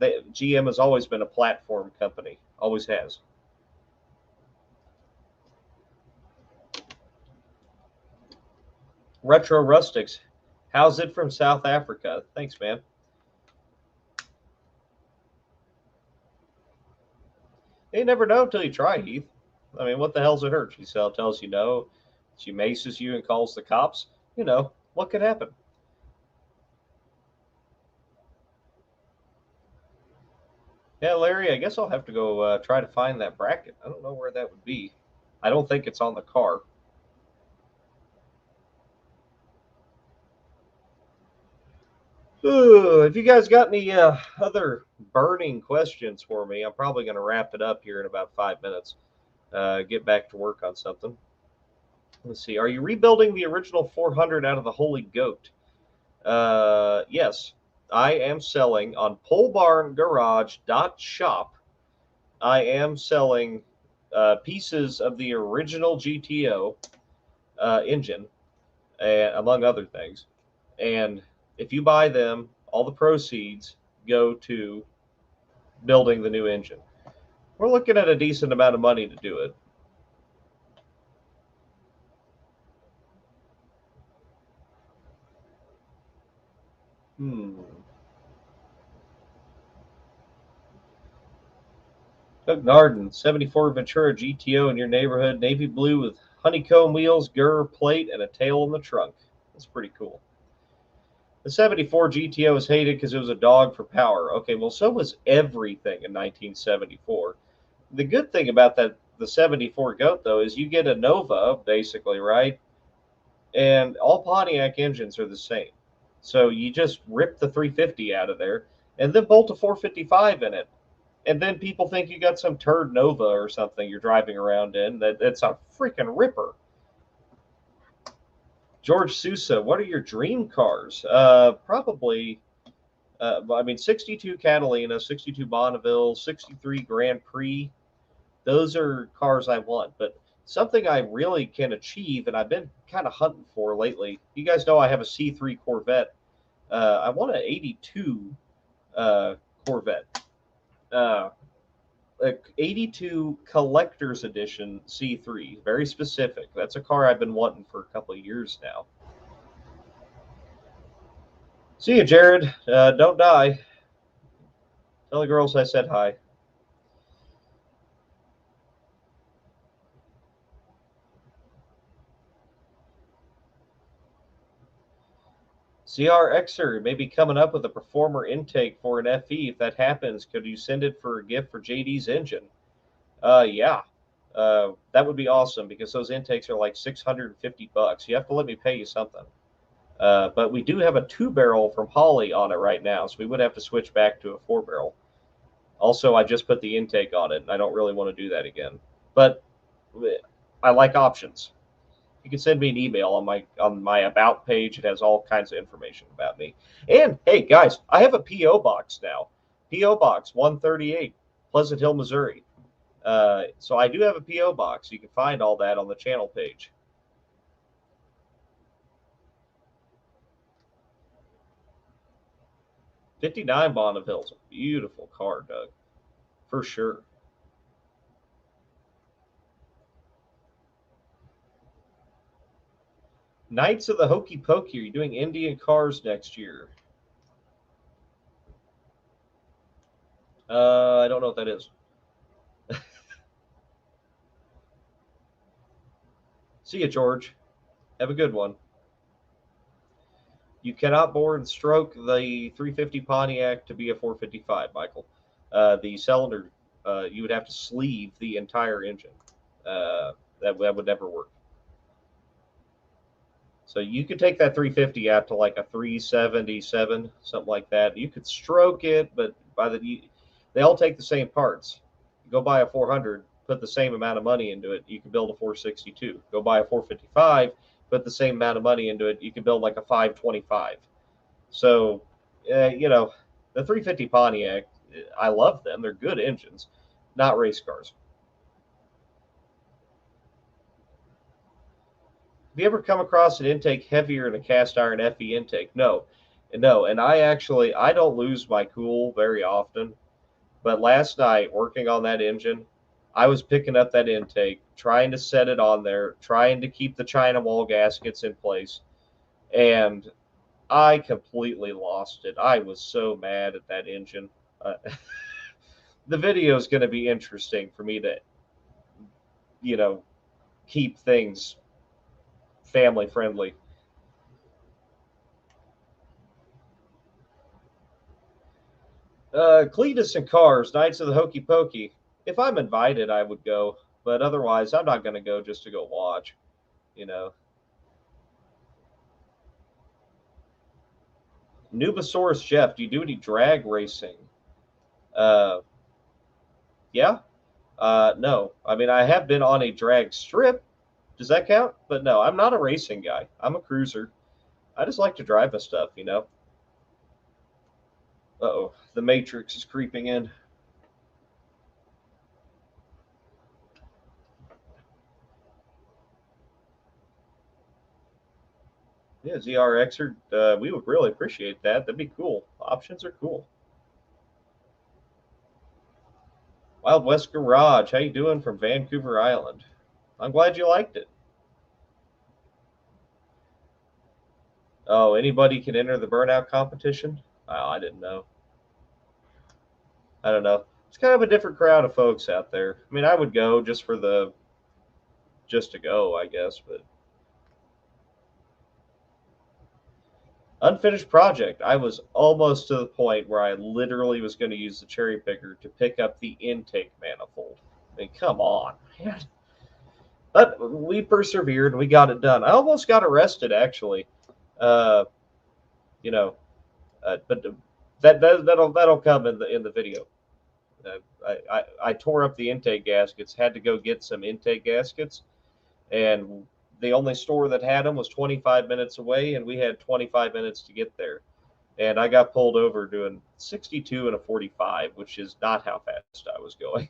GM has always been a platform company, always has. Retro Rustics, how's it from South Africa? Thanks, man. You never know until you try, Heath. I mean, what the hell's it hurt? She tells you no. She maces you and calls the cops. You know, what could happen? Yeah, Larry, I guess I'll have to go try to find that bracket. I don't know where that would be. I don't think it's on the car. Ooh, if you guys got any other burning questions for me, I'm probably going to wrap it up here in about 5 minutes. Get back to work on something. Let's see. Are you rebuilding the original 400 out of the Holy Goat? Yes. I am selling on polebarngarage.shop. I am selling pieces of the original GTO engine, among other things. And if you buy them, all the proceeds go to building the new engine. We're looking at a decent amount of money to do it. Doug Narden, 74 Ventura GTO in your neighborhood, navy blue with honeycomb wheels, Gurr plate, and a tail in the trunk. That's pretty cool. The 74 GTO is hated because it was a dog for power. Okay, well, so was everything in 1974. The good thing about the 74 Goat, though, is you get a Nova, basically, right? And all Pontiac engines are the same. So you just rip the 350 out of there and then bolt a 455 in it. And then people think you got some turd Nova or something you're driving around in. That's a freaking ripper. George Sousa, what are your dream cars? Probably, I mean, 62 Catalina, 62 Bonneville, 63 Grand Prix. Those are cars I want. But something I really can achieve, and I've been kind of hunting for lately. You guys know I have a C3 Corvette. I want an 82 Corvette. 82 collector's edition C3, very specific. That's a car I've been wanting for a couple of years now. See you, Jared. Don't die. Tell the girls I said hi. CRXer may be coming up with a performer intake for an FE. If that happens, could you send it for a gift for JD's engine? Yeah. That would be awesome, because those intakes are like $650. You have to let me pay you something. But we do have a 2-barrel from Holly on it right now, so we would have to switch back to a 4-barrel. Also, I just put the intake on it, and I don't really want to do that again. But I like options. You can send me an email on my about page. It has all kinds of information about me. And hey, guys, I have a PO box now. PO Box 138, Pleasant Hill, Missouri. So I do have a PO box. You can find all that on the channel page. 59 Bonneville's a beautiful car, Doug. for sure. Knights of the Hokey Pokey, are you doing Indian cars next year? I don't know what that is. See you, George. Have a good one. You cannot bore and stroke the 350 Pontiac to be a 455, Michael. The cylinder, you would have to sleeve the entire engine. That would never work. So you could take that 350 out to like a 377, something like that. You could stroke it, but they all take the same parts. You go buy a 400, put the same amount of money into it, you can build a 462. Go buy a 455, put the same amount of money into it, you can build like a 525. So, the 350 Pontiac, I love them. They're good engines, not race cars. Have you ever come across an intake heavier than a cast iron FE intake? No, no. And I don't lose my cool very often. But last night, working on that engine, I was picking up that intake, trying to set it on there, trying to keep the China wall gaskets in place, and I completely lost it. I was so mad at that engine. The video is going to be interesting for me to, you know, keep things family friendly. Cletus and Cars, Knights of the Hokey Pokey. If I'm invited, I would go, but otherwise, I'm not going to go just to go watch. You know, Nubasaurus Jeff, do you do any drag racing? Uh, yeah. No. I mean, I have been on a drag strip. Does that count? But no, I'm not a racing guy. I'm a cruiser. I just like to drive the stuff, you know. Uh-oh, the Matrix is creeping in. Yeah, ZRXer, we would really appreciate that. That'd be cool. Options are cool. Wild West Garage, how you doing from Vancouver Island? I'm glad you liked it. Oh, anybody can enter the burnout competition? Oh, I didn't know. I don't know. It's kind of a different crowd of folks out there. I mean, I would go just to go, I guess, but unfinished project. I was almost to the point where I literally was going to use the cherry picker to pick up the intake manifold. I mean, come on, man. But we persevered and we got it done. I almost got arrested, actually. Uh, you know, but that'll come in the video. I tore up the intake gaskets. Had to go get some intake gaskets, and the only store that had them was 25 minutes away, and we had 25 minutes to get there. And I got pulled over doing 62 and a 45, which is not how fast I was going.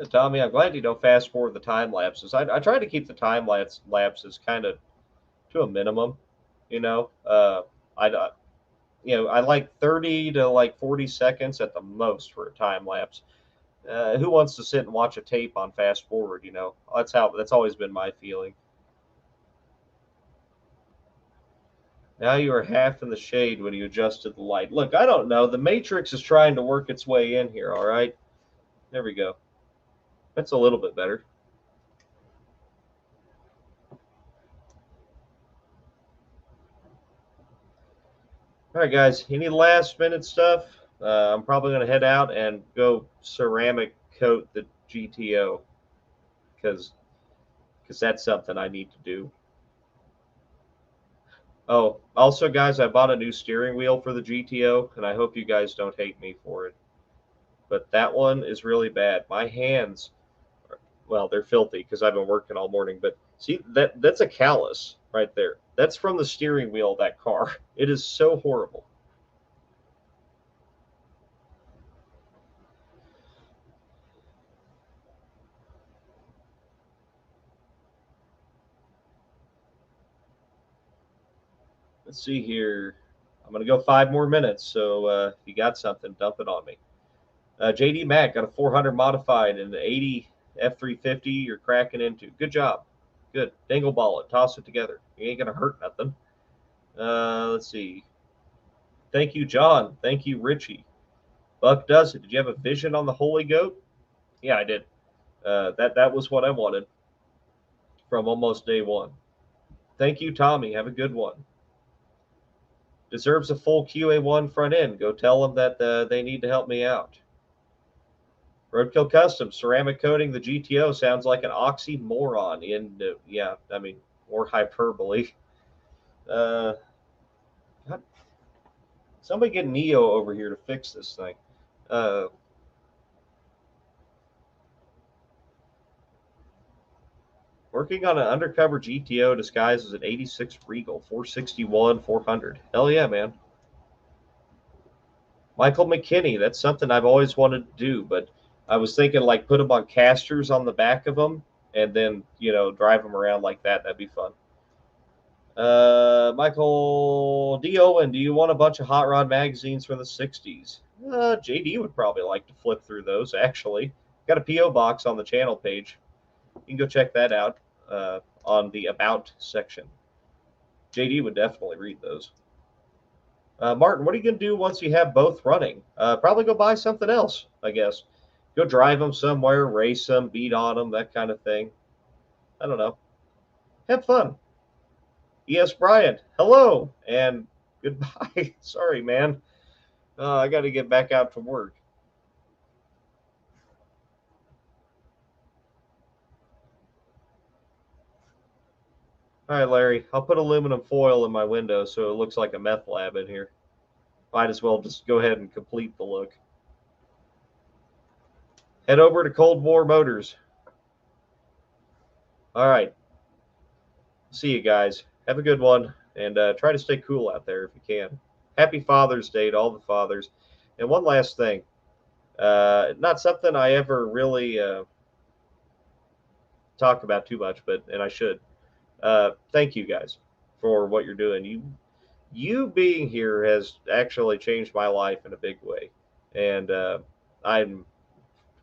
Tommy, I'm glad you don't fast forward the time lapses. I try to keep the time lapses kind of to a minimum. You know, I I like 30 to like 40 seconds at the most for a time lapse. Who wants to sit and watch a tape on fast forward? You know, that's always been my feeling. Now you are half in the shade when you adjusted the light. Look, I don't know. The Matrix is trying to work its way in here. All right, there we go. That's a little bit better. All right, guys. Any last minute stuff? I'm probably going to head out and go ceramic coat the GTO because that's something I need to do. Oh, also, guys, I bought a new steering wheel for the GTO, and I hope you guys don't hate me for it. But that one is really bad. My hands, well, they're filthy because I've been working all morning. But see, that's a callus right there. That's from the steering wheel of that car. It is so horrible. Let's see here. I'm going to go 5 more minutes, so if you got something, dump it on me. JD Mack got a 400 modified and an 80 F350 you're cracking into. Good job. Good. Dingle ball it. Toss it together. You ain't going to hurt nothing. Let's see. Thank you, John. Thank you, Richie. Buck does it. Did you have a vision on the Holy Goat? Yeah, I did. That was what I wanted from almost day one. Thank you, Tommy. Have a good one. Deserves a full QA1 front end. Go tell them that they need to help me out. Roadkill Custom, ceramic coating the GTO sounds like an oxymoron. Yeah, I mean, more hyperbole. God, somebody get Neo over here to fix this thing. Working on an undercover GTO disguised as an 86 Regal, 461, 400. Hell yeah, man. Michael McKinney, that's something I've always wanted to do, but I was thinking like put them on casters on the back of them and then, drive them around like that. That'd be fun. Michael D. Owen, do you want a bunch of hot rod magazines from the 60s? JD would probably like to flip through those, actually. Got a P.O. box on the channel page. You can go check that out on the About section. JD would definitely read those. Martin, what are you going to do once you have both running? Probably go buy something else, I guess. Go drive them somewhere, race them, beat on them, that kind of thing. I don't know. Have fun. E.S. Bryant, hello and goodbye. Sorry, man. I got to get back out to work. All right, Larry, I'll put aluminum foil in my window so it looks like a meth lab in here. Might as well just go ahead and complete the look. Head over to Cold War Motors. All right. See you guys. Have a good one, and try to stay cool out there if you can. Happy Father's Day to all the fathers. And one last thing. Not something I ever really talk about too much, and I should. Thank you guys for what you're doing. You being here has actually changed my life in a big way, and I'm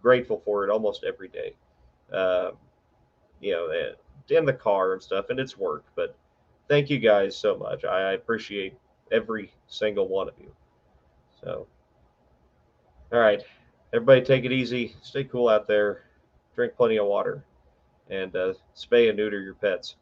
grateful for it almost every day. In the car and stuff, and it's work, but thank you guys so much. I appreciate every single one of you. So, all right, everybody take it easy. Stay cool out there. Drink plenty of water, and spay and neuter your pets.